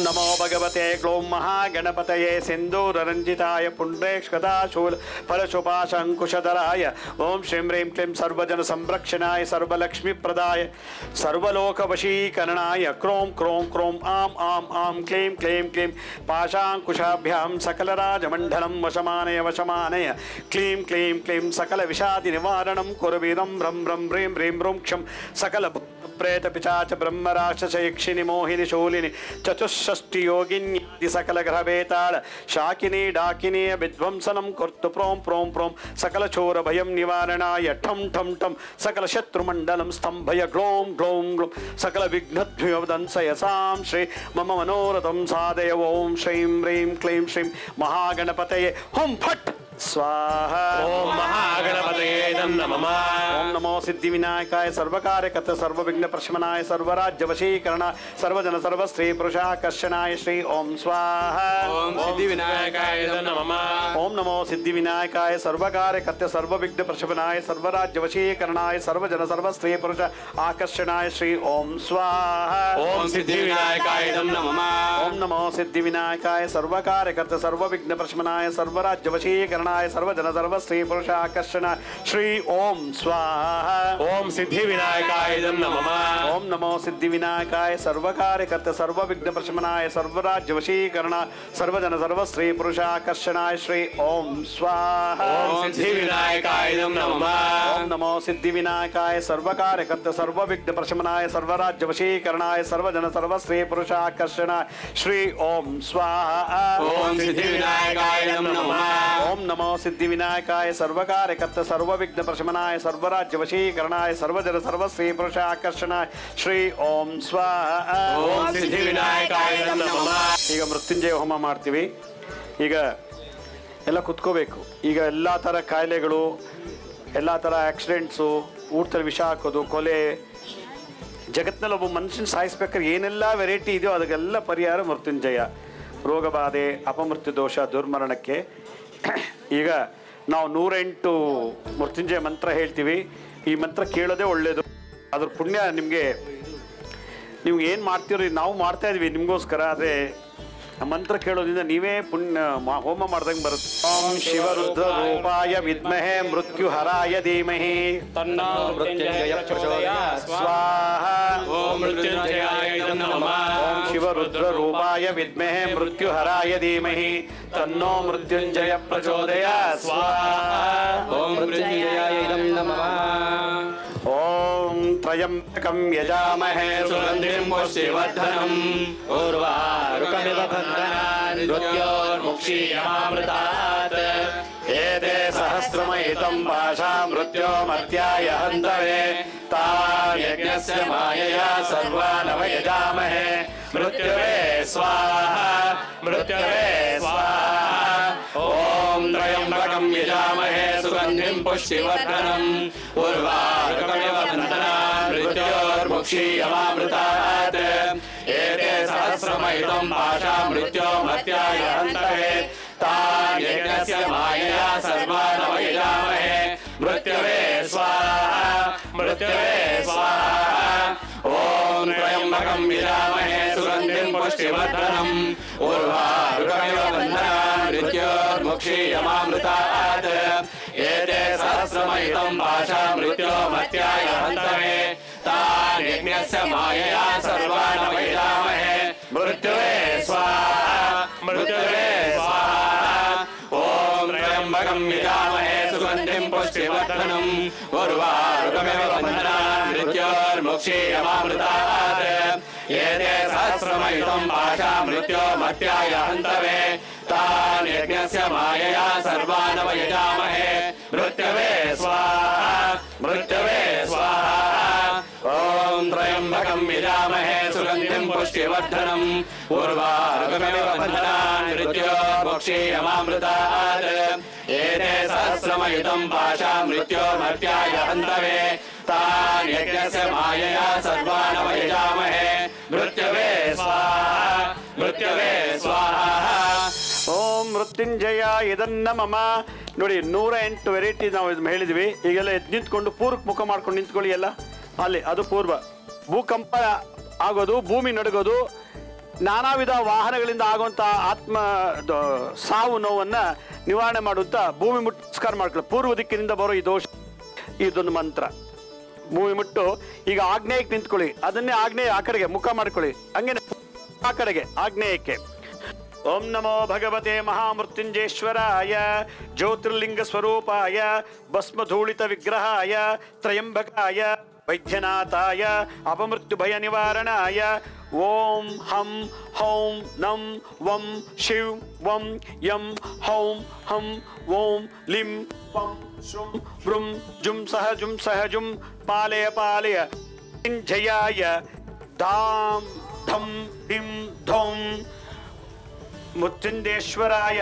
नमो भगवते ग्लों महागणपतये सिंदूररंजिताय पुण्ड्रेक्षदाशूल फलशुपाशंकुशधराय ओं श्रीं ह्रीं क्लीं सर्वजन संरक्षणाय सर्वलक्ष्मीप्रदाय सर्वलोकवशीकरणाय क्रों क्रों क्रों आं आं आं क्लीं क्लीं क्लीं पाशांकुशाभ्यां सकलराजमण्डलं वशमानय वशमानय क्लीं क्लीं क्लीं सकलविषादिनिवारणं कुर्वीदं ब्रं ब्रं ह्रीं ह्रीं रुं क्षं सकल प्रेत पिशाच ब्रह्मराक्षस यक्षिणी मोहिनी शूलिनी चतुष्षष्टि योगिन्यादि सकल ग्रह बेताल शाकिनी डाकिनी विध्वंसनं कुर्तु प्रों प्रों प्रों सकल चोर भयं निवारणाय ठं ठं ठं सकल शत्रुमण्डलं स्तंभय ग्लों ग्लों ग्लों सकल विघ्नद्वंसयसां श्री मम मनोरथं साधय ओं श्रीं ह्रीं क्लीं श्रीं महागणपतये हुं फट् स्वाहा ओम महागणपतये नमः। ओम नमो सिद्धिविनायकाय सर्वकार्यकर्ता सर्वविघ्न प्रशमनाय सर्वराज्य वशीकरण सर्वजन सर्वस्त्री पुरुषाकर्षणाय श्री ओम स्वाहा ओम सिद्धिविनायकाय नमः। ओम नमो सिद्धिविनायकाय सर्वकार्यकर्ता सर्वविघ्न प्रशमनाय सर्वराज्य वशीकरणाय सर्वजन सर्वस्त्री पुरुष आकर्षणाय श्री ओम स्वाहा ओम सिद्धिविनायकाय नमः। ओम नमो सिद्धिविनायकाय सर्वकार्यकर्ता सर्वविघ्न प्रशमनाय सर्वराज्य वशीकरणाय सर्वजन सर्वस्त्री पुरुष आकर्षण श्री ओम स्वाहा ओम सिद्धिविनायकाय नमः। ओम नमो सिद्धिविनायकाय सर्वकार्यकर्ता सर्वविघ्न प्रशमनाय सर्वराज्य वशीकरण सर्वजन सर्वस्त्री पुरुष आकर्षणाय श्री ओम स्वाहा ओम सिद्धिविनायकाय नमः। ओम नमो सिद्धिविनायकाय सर्वकार्यकर्ता सर्वविघ्न प्रशमनाय सर्वराज्य वशीकरणाय सर्वजन सर्वस्त्री पुरुष आकर्षण श्री ओम स्वाहा ओम सिद्धिविनायकाय नमः। ओम नमो सिद्धिविनायकाय सर्वकार्यकर्ता सर्वविघ्न प्रशमनाय सर्वराज्य वशीकरणाय सर्वजन सर्वस्त्री पुरुष आकर्षणाय श्री ओम स्वाहा ओम सिद्धिविनायकाय नमः। ಈಗ ಮೃತ್ಯುಂಜಯ ಹೋಮ ಮಾಡ್ತೀವಿ. ಈಗ ಎಲ್ಲ ಕುತ್ಕೋಬೇಕು. ಈಗ ಎಲ್ಲ ಥರ ಕಾಯಿಲೆಗಳು, ಎಲ್ಲ ಥರ ಆಕ್ಸಿಡೆಂಟ್ಸು, ಊಟದಲ್ಲಿ ವಿಷ ಹಾಕೋದು, ಕೊಲೆ, ಜಗತ್ತಿನಲ್ಲಿ ಒಬ್ಬ ಮನುಷ್ಯನ ಸಾಯಿಸ್ಬೇಕಾದ್ರೆ ಏನೆಲ್ಲ ವೆರೈಟಿ ಇದೆಯೋ ಅದಕ್ಕೆಲ್ಲ ಪರಿಹಾರ ಮೃತ್ಯುಂಜಯ. ರೋಗ ಬಾಧೆ, ಅಪಮೃತ್ಯು ದೋಷ, ದುರ್ಮರಣಕ್ಕೆ. ಈಗ ನಾವು 108 ಮೃತ್ಯುಂಜಯ ಮಂತ್ರ ಹೇಳ್ತೀವಿ. ಈ ಮಂತ್ರ ಕೇಳೋದೇ ಒಳ್ಳೆಯದು. ಅದ್ರ ಪುಣ್ಯ ನಿಮಗೆ, ನೀವು ಏನು ಮಾಡ್ತೀರೋ ನಾವು ಮಾಡ್ತಾ ಇದ್ವಿ ನಿಮಗೋಸ್ಕರ. ಆದರೆ ಮಂತ್ರ ಕೇಳೋದ್ರಿಂದ ನೀವೇ ಪುಣ್ಯ ಹೋಮ ಮಾಡ್ದಂಗೆ ಬರುತ್ತೆ. ಓಂ ಶಿವರುದ್ರ ರೂಪಾಯ ವಿದ್ಮಹೇ ಮೃತ್ಯುಹರಾಯ ಧೀಮಹಿ ತನ್ನೋ ಮೃತ್ಯುಂಜಯ ಪ್ರಚೋದಯಾತ್ ಸ್ವಾಹಾ. ಓಂ ಮೃತ್ಯುಂಜಯಾಯ ನಮಃ. ಓಂ ಶಿವರುದ್ರ ರೂಪಾಯ ವಿದ್ಮಹೇ ಮೃತ್ಯುಹರಾಯ ಧೀಮಹಿ ತನ್ನೋ ಮೃತ್ಯುಂಜಯ ಪ್ರಚೋದಯಾತ್ ಸ್ವಾಹಾ. ಓಂ ಮೃತ್ಯುಂಜಯಾಯ ನಮಃ. ಓಂ ತ್ರಯಂಬಕಂ ಯಜಾಮಹೇ ಸುಗಂಧಿಂ ಪುಷ್ಟಿವರ್ಧನಂ ಉರ್ವಾರುಕಮಿವ ಬಂಧನಾನ್ ಮೃತ್ಯೋರ್ಮುಕ್ಷೀಯಮಾಮೃತಾತ್ ಏತೆ ಸಹಸ್ರಮಯಿತಂ ಪಾಶಾ ಮೃತ್ಯೋಮರ್ತ್ಯಾಯ ಹಂತವೇ ತಾನ್ ಯಜ್ಞಸ್ಯ ಮಾಯಯಾ ಸರ್ವಾನವ ಯಜಾಮಹೇ ಮೃತ್ಯುವೇ ಸ್ವಾಹಾ ಮೃತ್ಯುವೇ ಸ್ವಾಹಾ. ಓಂ ತ್ರಯಂಬಕಂ ಯಜಾಮಹೇ ಸುಗಂಧಿಂ ಪುಷ್ಟಿವರ್ಧನಂ ಉರ್ವಾರುಕಮಿವ ಬಂಧನಾನ್ ಮೃತ್ಯೋರ್ಮುಕ್ಷೀಯಮಾಮೃತಾತ್ ಏತೆ ಸಹಸ್ರಮಯಿತಂ ಪಾಶಾ ಮೃತ್ಯೋಮರ್ತ್ಯಾಯ ಹಂತವೇ ತಾನ್ ಯಜ್ಞಸ್ಯ ಮಾಯಯಾ ಸರ್ವಾನವ ಯಜಾಮಹೇ ಮೃತ್ಯುವೇ ಸ್ವಾಹಾ ಮೃತ್ಯುವೇ ಸ್ವಾಹಾ. ಓಂ ತ್ರಯಂಬಕಂ ಯಜಾಮಹೇ ಸುಗಂಧಿಂ ಪುಷ್ಟಿವರ್ಧನಂ ಉರ್ವಾರುಕಮಿವ ಬಂಧನಾನ್ ಮೃತ್ಯೋರ್ಮುಕ್ಷೀಯಮಾಮೃತಾತ್ ಏತೆ ಸಹಸ್ರಮಯಿತಂ ಪಾಶಾ ಮೃತ್ಯೋಮರ್ತ್ಯಾಯ ಹಂತವೇ ತಾನ್ ಯಜ್ಞಸ್ಯ ಮಾಯಯಾ ಸರ್ವಾನವ ಯಜಾಮಹೇ ಮೃತ್ಯುವೇ ಸ್ವಾಹಾ ಮೃತ್ಯುವೇ ಸ್ವಾಹಾ. ಓಂ ತ್ರಯಂಬಕಂ ಯಜಾಮಹೇ ಸುಗಂಧಿಂ ಪುಷ್ಟಿವರ್ಧನಂ ಉರ್ವಾರುಕಮಿವ ಬಂಧನಾನ್ ಮೃತ್ಯೋರ್ಮುಕ್ಷೀಯಮಾಮೃತಾತ್ ಏತೆ ಸಹಸ್ರಮಯಿತಂ ಪಾಶಾ ಮೃತ್ಯೋಮರ್ತ್ಯಾಯ ಹಂತವೇ ತಾನ್ ಯಜ್ಞಸ್ಯ ಮಾಯಯಾ ಸರ್ವಾನವ ಯಜಾಮಹೇ ಮೃತ್ಯುವೇ ಸ್ವಾಹಾ ಮೃತ್ಯುವೇ ಸ್ವಾಹಾ. ಓಂ ತ್ರಯಂಬಕಂ ಯಜಾಮಹೇ ಸುಗಂಧಿಂ ಪುಷ್ಟಿವರ್ಧನಂ ಉರ್ವಾರುಕಮಿವ ಬಂಧನಾನ್ ಮೃತ್ಯೋರ್ಮುಕ್ಷೀಯಮಾಮೃತಾತ್ ಏತೆ ಸಹಸ್ರಮಯಿತಂ ಪಾಶಾ ಮೃತ್ಯೋಮರ್ತ್ಯಾಯ ಹಂತವೇ ತಾನ್ ಯಜ್ಞಸ್ಯ ಮಾಯಯಾ ಸರ್ವಾನವ ಯಜಾಮಹೇ ಮೃತ್ಯುವೇ ಸ್ವಾಹಾ ಮೃತ್ಯುವೇ ಸ್ವಾಹಾ. ಓಂ ಮೃತ್ಯುಂಜಯ ಇದನ್ನ ಮಮ. ನೋಡಿ 108 ವೆರೈಟಿ ನಾವು ಇದು ಹೇಳಿದ್ವಿ. ಈಗೆಲ್ಲ ಎದ್ದು ನಿಂತ್ಕೊಂಡು ಪೂರ್ವಕ್ಕೆ ಮುಖ ಮಾಡ್ಕೊಂಡು ನಿಂತ್ಕೊಳ್ಳಿ ಎಲ್ಲ. ಅಲ್ಲಿ ಅದು ಪೂರ್ವ. ಭೂಕಂಪ ಆಗೋದು, ಭೂಮಿ ನಡುಗೋದು, ನಾನಾ ವಿಧ ವಾಹನಗಳಿಂದ ಆಗುವಂಥ ಆತ್ಮ ಸಾವು ನೋವನ್ನು ನಿವಾರಣೆ ಮಾಡುವಂಥ ಭೂಮಿ ಮುಟ್ಟು ನಮಸ್ಕಾರ ಮಾಡ್ಕೊಳ್ಳಿ. ಪೂರ್ವ ದಿಕ್ಕಿನಿಂದ ಬರೋ ಈ ದೋಷ, ಇದೊಂದು ಮಂತ್ರ. ಭೂಮಿ ಮುಟ್ಟು ಈಗ ಆಗ್ನೇಯಕ್ಕೆ ನಿಂತ್ಕೊಳ್ಳಿ. ಅದನ್ನೇ ಆಗ್ನೇಯ ಆ ಕಡೆಗೆ ಮುಖ ಮಾಡ್ಕೊಳ್ಳಿ. ಹಂಗೇನೆ ಆ ಕಡೆಗೆ ಆಗ್ನೇಯಕ್ಕೆ. ಓಂ ನಮೋ ಭಗವತೆ ಮಹಾಮೃತ್ಯುಂಜೇಶ್ವರಾಯ ಜ್ಯೋತಿರ್ಲಿಂಗ ಸ್ವರೂಪಾಯ ಭಸ್ಮಧೂಳಿತ ವಿಗ್ರಹಾಯ ತ್ರಯಂಬಕಾಯ ವೈದ್ಯನಾಥಾಯ ಅಪಮೃತ್ಯು ಭಯ ನಿವಾರಣಾಯ ಓಂ ಹಂ ಹೌಂ ನಂ ವಂ ಶಿವ್ ವಂ ಯಂ ಹೌಂ ಹಂ ಓಂ ಲಿಂ ವಂ ಶೃಂ ವೃಂ ಜುಂ ಸಹ ಜುಂ ಪಾಲಯ ಪಾಲಯ ಜಯಾಯ ಧಾಂ ಧಂ ಧಿಂ ಧೌಂ ಮೃತ್ಯುಂಜೇಶ್ವರಾಯ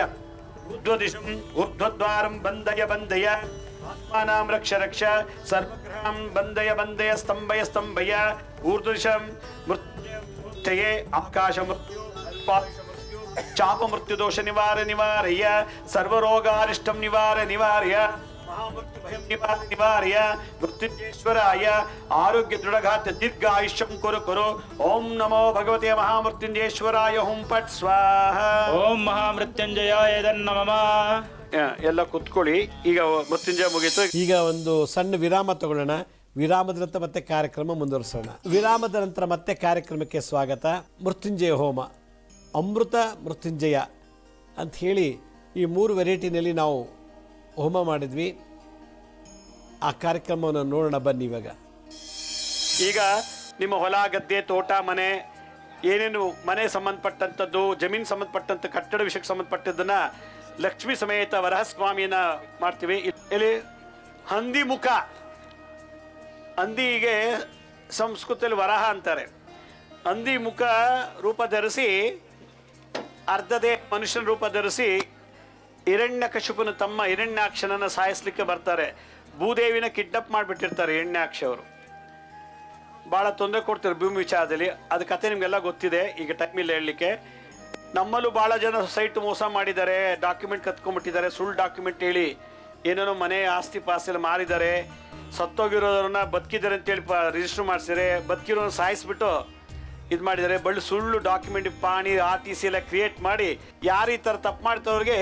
ऊर्ध्वदिशं ऊर्ध्वद्वारं बन्धय बन्धय आत्मानां रक्ष रक्ष सर्वग्रहां बन्धय बन्धय स्तम्भय स्तम्भय ऊर्ध्वदिशं मृत्युये आकाश मृत्यु चाप मृत्यु दोष निवार निवारय सर्वरोगारिष्टं निवार निवारय महामृत्यु भयं निवार निवारय मृत्युंजयेश्वराय आरोग्य दृढ़घात दीर्घायुष्यं कुरु कुरु ओम नमो भगवते महामृत्युंजयेश्वराय हुं पट स्वाहा ಓಂ ಮಹಾಮೃತ್ಯುಂಜಯಾಯ ನಮಃ. ಎಲ್ಲ ಕುತ್ಕೊಳ್ಳಿ. ಈಗ ಮೃತ್ಯುಂಜಯ ಮುಗೀತು. ಈಗ ಒಂದು ಸಣ್ಣ ವಿರಾಮ ತಗೊಳ್ಳೋಣ. ವಿರಾಮದ ನಂತರ ಮತ್ತೆ ಕಾರ್ಯಕ್ರಮ ಮುಂದುವರಿಸೋಣ. ವಿರಾಮದ ನಂತರ ಮತ್ತೆ ಕಾರ್ಯಕ್ರಮಕ್ಕೆ ಸ್ವಾಗತ. ಮೃತ್ಯುಂಜಯ ಹೋಮ, ಅಮೃತ ಮೃತ್ಯುಂಜಯ ಅಂತ ಹೇಳಿ ಈ 3 ವೆರೈಟಿನಲ್ಲಿ ನಾವು ಹೋಮ ಮಾಡಿದ್ವಿ. ಆ ಕಾರ್ಯಕ್ರಮವನ್ನು ನೋಡೋಣ ಬನ್ನಿ. ಈಗ ನಿಮ್ಮ ಹೊಲ ಗದ್ದೆ ತೋಟ ಮನೆ ಏನೇನು ಮನೆ ಸಂಬಂಧಪಟ್ಟಂಥದ್ದು ಜಮೀನು ಸಂಬಂಧಪಟ್ಟಂಥ ಕಟ್ಟಡ ವಿಷಯಕ್ಕೆ ಸಂಬಂಧಪಟ್ಟದ್ದನ್ನ ಲಕ್ಷ್ಮೀ ಸಮೇತ ವರಹಸ್ವಾಮಿಯನ್ನ ಮಾಡ್ತೀವಿ. ಇಲ್ಲಿ ಹಂದಿ ಮುಖ, ಹಂದಿಗೆ ಸಂಸ್ಕೃತದಲ್ಲಿ ವರಹ ಅಂತಾರೆ. ಹಂದಿ ಮುಖ ರೂಪ ಧರಿಸಿ ಅರ್ಧದೇ ಮನುಷ್ಯನ ರೂಪ ಧರಿಸಿ ಹಿರಣ್ಯಕಶಿಪುನ ತಮ್ಮ ಹಿರಣ್ಯಾಕ್ಷನನ್ನ ಸಾಯಿಸ್ಲಿಕ್ಕೆ ಬರ್ತಾರೆ. ಭೂದೇವಿನ ಕಿಡ್ನಾಪ್ ಮಾಡಿಬಿಟ್ಟಿರ್ತಾರೆ ಹಿರಣ್ಯಾಕ್ಷ ಅವರು. ಭಾಳ ತೊಂದರೆ ಕೊಡ್ತಾರೆ ಭೂಮಿ ವಿಚಾರದಲ್ಲಿ. ಅದು ಕತೆ ನಿಮಗೆಲ್ಲ ಗೊತ್ತಿದೆ, ಈಗ ಟೈಮ್ ಇಲ್ಲ ಹೇಳಲಿಕ್ಕೆ. ನಮ್ಮಲ್ಲೂ ಭಾಳ ಜನ ಸೊಸೈಟಿ ಮೋಸ ಮಾಡಿದ್ದಾರೆ, ಡಾಕ್ಯುಮೆಂಟ್ ಕತ್ಕೊಂಡ್ಬಿಟ್ಟಿದ್ದಾರೆ, ಸುಳ್ಳು ಡಾಕ್ಯುಮೆಂಟ್ ಹೇಳಿ ಏನೇನೋ ಮನೆ ಆಸ್ತಿ ಪಾಸ್ತಿ ಮಾರಿದ್ದಾರೆ. ಸತ್ತೋಗಿರೋರನ್ನ ಬದುಕಿದ್ದಾರೆ ಅಂತೇಳಿ ರಿಜಿಸ್ಟರ್ ಮಾಡಿಸಿದ್ದಾರೆ, ಬದುಕಿರೋರನ್ನ ಸಾಯಿಸ್ಬಿಟ್ಟು ಇದು ಮಾಡಿದ್ದಾರೆ. ಬಳ್ಳಿ ಸುಳ್ಳು ಡಾಕ್ಯುಮೆಂಟ್ ಪಾಣಿ RTC ಎಲ್ಲ ಕ್ರಿಯೇಟ್ ಮಾಡಿ ಯಾರು ಈ ಥರ ತಪ್ಪು ಮಾಡ್ತವ್ರಿಗೆ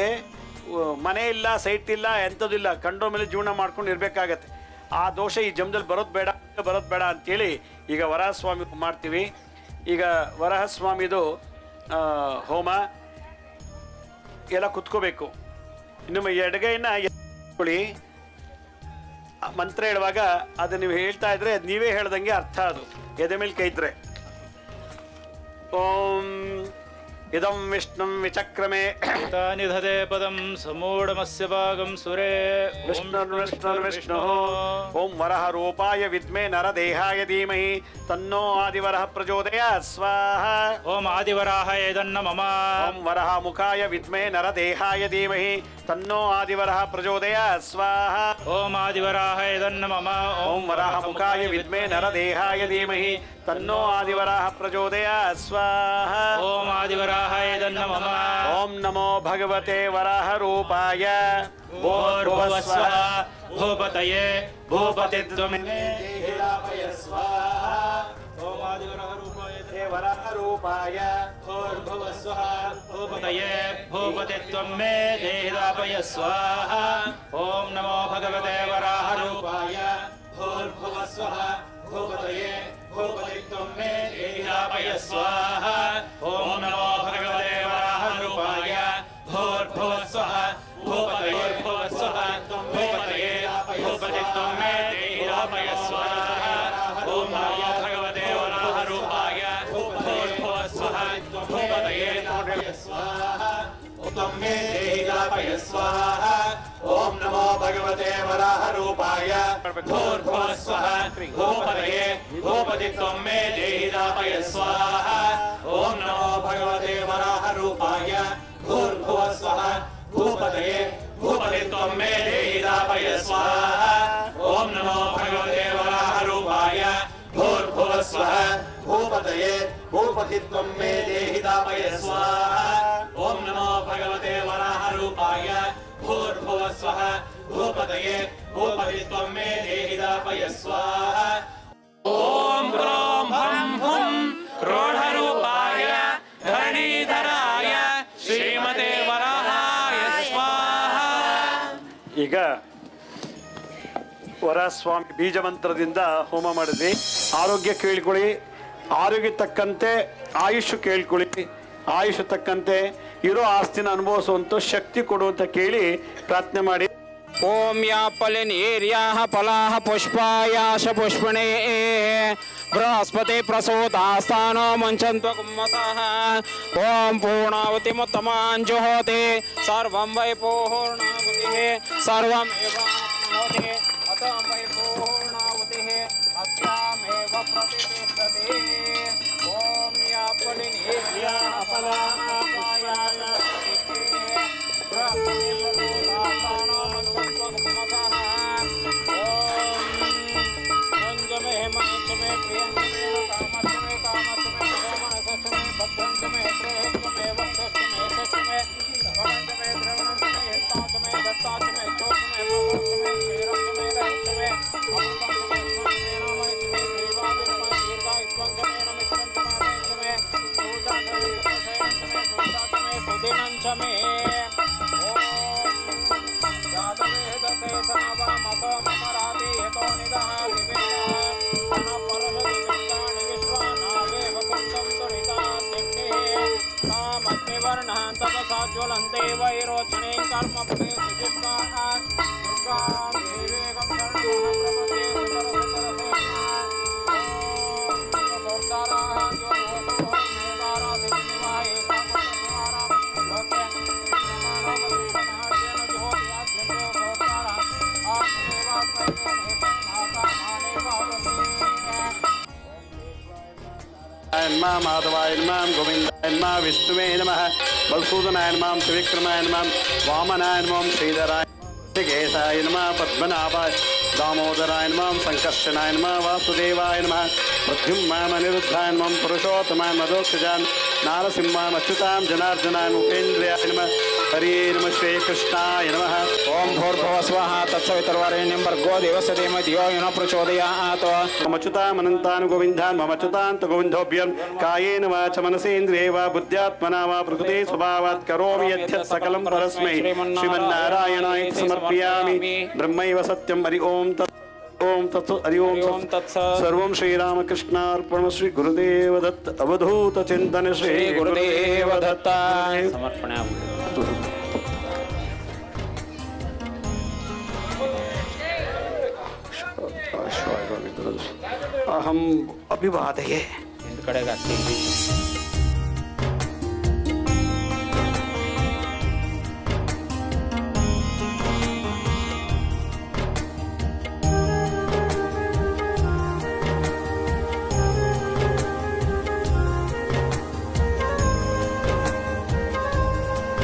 ಮನೆ ಇಲ್ಲ, ಸೈಟ್ ಇಲ್ಲ, ಎಂಥದಿಲ್ಲ, ಕಂಡ್ರೋ ಮೇಲೆ ಜೀವನ ಮಾಡ್ಕೊಂಡು ಇರಬೇಕಾಗತ್ತೆ. ಆ ದೋಷ ಈ ಜನ್ಮದಲ್ಲಿ ಬರೋದು ಬೇಡ ಅಂತೇಳಿ ಈಗ ವರಹಸ್ವಾಮಿ ಮಾಡ್ತೀವಿ. ಈಗ ವರಹಸ್ವಾಮಿದು ಹೋಮ ಎಲ್ಲ ಕುತ್ಕೋಬೇಕು. ನಿಮ್ಮ ಎಡಗೈನ ಎತ್ಕೊಳ್ಳಿ. ಮಂತ್ರ ಹೇಳುವಾಗ ಅದು ನೀವು ಹೇಳ್ತಾ ಇದ್ರೆ ನೀವೇ ಹೇಳ್ದಂಗೆ ಅರ್ಥ. ಅದು ಎದೆ ಮೇಲೆ ಕೈ ಇದ್ರೆ ಓಂ ಇದಂ ವಿಷ್ಣುಂ ವಿಚಕ್ರಮೇ ನಿಧತೆ ಪದಂ ಸಮೂಢಮಸ್ಯ ಭಾಗಂ ಸುರೇ ವಿಷ್ಣು ಓಂ ವರಹ ರೂಪಾಯ ವಿದ್ಮೇ ನರದೇಹಾಯ ಧೀಮಹಿ ತನ್ನೋ ಆದಿವರಹ ಪ್ರಚೋದಯಾತ್ ಸ್ವಾಹಾ. ಓಂ ಆದಿವರಾಹಾಯ ನಮಃ. ಓಂ ವರಹ ಮುಖಾಯ ವಿದ್ಮೇ ನರದೇಹಾಯ ಧೀಮಹಿ ತನ್ನೋ ಆದಿವರಹ ಪ್ರಚೋದಯಾತ್ ಸ್ವಾಹಾ. ಓಂ ಆದಿವರಾಹಾಯ ನಮಃ. ಓಂ ವರಹ ಮುಖಾಯ ವಿದ್ಮೇ ನರದೇಹಾಯ ಧೀಮಹಿ ತನ್ನೋ ಆದಿವರಹ ಪ್ರಚೋದಯಾತ್ ಸ್ವಾಹಾ. ಓಂ ಆದಿವರಾಹಾಯ ನಮಃ. ಓಂ ನಮೋ ಭಗವತೆ ವರಾಹ ರೂಪಾಯ ಭೂರ್ಭುವಸ್ವಃ ಭೂಪತಯೇ ಭೂಪತಿತ್ವಮೇ ಸ್ವಾಹಾ. ಓಂ ಆದಿವರಾಹ ರೂಪಾಯ ವರಾಹ ರೂಪಾಯ ಭೂರ್ಭುವಸ್ವಃ ಭೂಪತಯೇ ಭೂಪತಿತ್ವಮೇ ದೇಹಿದಾಪಯ ಸ್ವಾಹಾ. ಓಂ ನಮೋ ಭಗವತೆ ವರಾಹ ರೂಪಾಯ ಭೂರ್ಭುವಸ್ವಃ ಭೂಪತಯೇ ಭೂಪತಿತ್ವಮೇ ದೇಹಿದಾಪಯ ಸ್ವಾಹಾ. ಓಂ ನಮೋ ಭಗವತೆ ವರಾಹ ರೂಪಾಯ ಭೂರ್ಭುವಸ್ವಃ ಭೂಪತಯೇ ಭೂಪಸ್ವಃ ಭೂಪತಯೇ ಭೂಪತಿತ್ವಮೇ ದೇಹಿದಾಪಯ ಸ್ವಾಹಾ. ಓಂ ನಮೋ ಭಗವತೆ ವರಾಹ ರೂಪಾಯ ಭೂರ್ಭುವಸ್ವಃ ಭೂಪತಯೇ ಸ್ವಾಹಾ. ತಮ್ಮೇ ದೇಹಿದಾಪಯ ಸ್ವಾಹಾ. ಓಂ ನಮೋ ಭಗವತೆ ವರಾಹ ರೂಪಾಯ ಭೂರ್ಭುವಸ್ವಃ ಭೂಪತಯೇ ಭೂಪತಿತ್ವಮೇ ದೇಹಿದಾಪಯ ಸ್ವಾಹಾ. ಓಂ ನಮೋ ಭಗವತೆ ವರಾಹ ರೂಪಾಯ ಭೂರ್ಭುವಸ್ವಃ ಭೂಪತಯೇ ಭೂಪತಿತ್ವಮೇ ದೇಹಿದಾಪಯ ಸ್ವಾಹಾ. ಓಂ ನಮೋ ಭಗವತೆ ವರಾಹ ರೂಪಾಯ ಭೂರ್ಭುವಸ್ವಃ ಭೂಪತಯೇ ಭೂಪತಿತ್ವಮೇ ದೇಹಿದಾಪಯ ಸ್ವಾಹಾ. ಓಂ ನಮೋ ಭಗವತೆ ವರಾಹ ರೂಪಾಯ ಭೂರ್ಭುವಸ್ವಃ ಭೂಪತಯೇ ಭೂಪತಿತ್ವಮೇ ದೇಹಿದಾಪಯ ಸ್ವಾಹಾ. ಓಂ ಕ್ರೋಂ ಹಂ ಹುಂ ಕ್ರೋಢರೂಪಾಯ ಧರಣೀಧರಾಯ ಶ್ರೀಮತೆ ವರಾಹಾಯ ಸ್ವಾಹಾ. ಈಗ ವರಸ್ವಾಮಿ ಬೀಜ ಮಂತ್ರದಿಂದ ಹೋಮ ಮಾಡಿದ್ವಿ. ಆರೋಗ್ಯ ಕೇಳ್ಕೊಳ್ಳಿ, ಆರೋಗ್ಯ ತಕ್ಕಂತೆ ಆಯುಷ್ ಕೇಳ್ಕೊಳ್ಳಿ, ಆಯುಷ್ ತಕ್ಕಂತೆ ಇರೋ ಆಸ್ತಿನ ಅನುಭವಿಸುವಂತ ಶಕ್ತಿ ಕೊಡುವಂತ ಕೇಳಿ ಪ್ರಾರ್ಥನೆ ಮಾಡಿ. ಓಂ ಯಾ ಫಲಿನೀರ್ಯಾಃ ಫಲಾಃ ಪುಷ್ಪಾಯಾಶ ಪುಷ್ಪಣೇ ಬೃಹಸ್ಪತಿ ಪ್ರಸೂತಾಸ್ತಾನೋ ಮುಂಚಂತ್ವ ಕುಮ್ಮಸಃ. ಓಂ ಪೂರ್ಣಾವತಿಮುತ್ತಮಾನ್ ಜುಹೋತಿ ಸರ್ವಂ ವೈ ಪೂರ್ಣಾವತಿಃ ಸರ್ವಮೇವಾಪ್ನೋತಿ ಅತೋ ವೈ ಪೂರ್ಣಾವತಿಃ ಅಸ್ಯಾಮೇವ ಪ್ರತಿಷ್ಠತೆ. ಓಂ ಯಾ ಫಲಿನೀರ್ಯಾಃ ಫಲಾಃ ಪುಷ್ಪಾಯಾಶ ಪುಷ್ಪಣೇ ಬೃಹಸ್ಪತಿ ज्वलन्ते वैरोचने कर्मफले सुचित्ताः दुर्गां देवीकं शरणं प्रपद्ये सुतरसुतरसेना ॐ दोर्दाराः ज्योतिषो मेधारा सिद्धिवाये सापत्रद्वारा लोके कृष्णमानवतीसमहार्येण ज्योतियाद्यन्ते दोर्दारा आत्मदेवास्वयं हेतं मातामाने नमः माधवाय नमः गोविन्दाय नमः विष्णुवे नमः मधुसूदनाय नमः त्रिविक्रमाय नमः वामनाय नमः श्रीधराय केशाय नमः पद्मनाभाय दामोदराय नमः संकर्षणाय नमः वासुदेवाय नमः मृत्युंजयाय अनिरुद्धाय नमः पुरुषोत्तमाय मधोक्षजाय नारसिंहाय अच्युताय जनार्दनाय उपेन्द्राय नमः हरे नमः श्रीकृष्णाय नमः ओम भूर्भुवः स्वः तत्सवितुर्वरेण्यं भर्गो देवस्य धीमहि धियो यो न प्रचोदयात् मम अच्युतामनन्तान् गोविन्दान् मम अच्युतान्त गोविन्दोऽभ्यं कायेन वाच मनसेन्द्रिये वा बुद्ध्यात्मना वा प्रकृते स्वभावात् करोमि यद्यत् सकलं परस्मै श्रीमन्नारायणाय समर्पयामि ब्रह्मैव सत्यं हरि ओम तत्सत् हरि ओम तत्सत् सर्वं श्रीरामकृष्णार्पणं श्री गुरुदेव दत्त अवधूत चिन्तन श्री गुरुदेव दत्त समर्पणे अहम अभिवादये कडेगा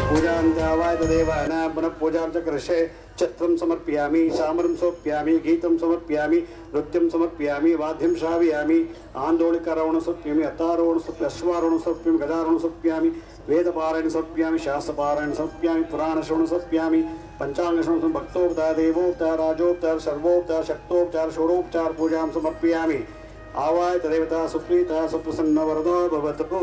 पूजान्तावाय तदेवानां पुनः पूजां च कृषे छत्रं समर्पयामि चामरं सोप्यामि गीतं समर्पयामि नृत्यं समर्पयामि वाद्यं श्रावयामि आन्दोलिकारोहणं समर्पयामि अतारोहणं समर्पयामि अश्वारोहणं समर्पयामि गजारोहणं समर्पयामि वेदपारायणं समर्पयामि शास्त्रपारायणं समर्पयामि पुराणश्रवणं समर्पयामि पञ्चाङ्गश्रवणं भक्तोपचार देवोपचार राजोपचार सर्वोपचार शक्तोपचार षोडोपचार पूजां समर्पयामि आवाय तदेवता सुप्रीता सुप्रसन्ना वरदा भवतु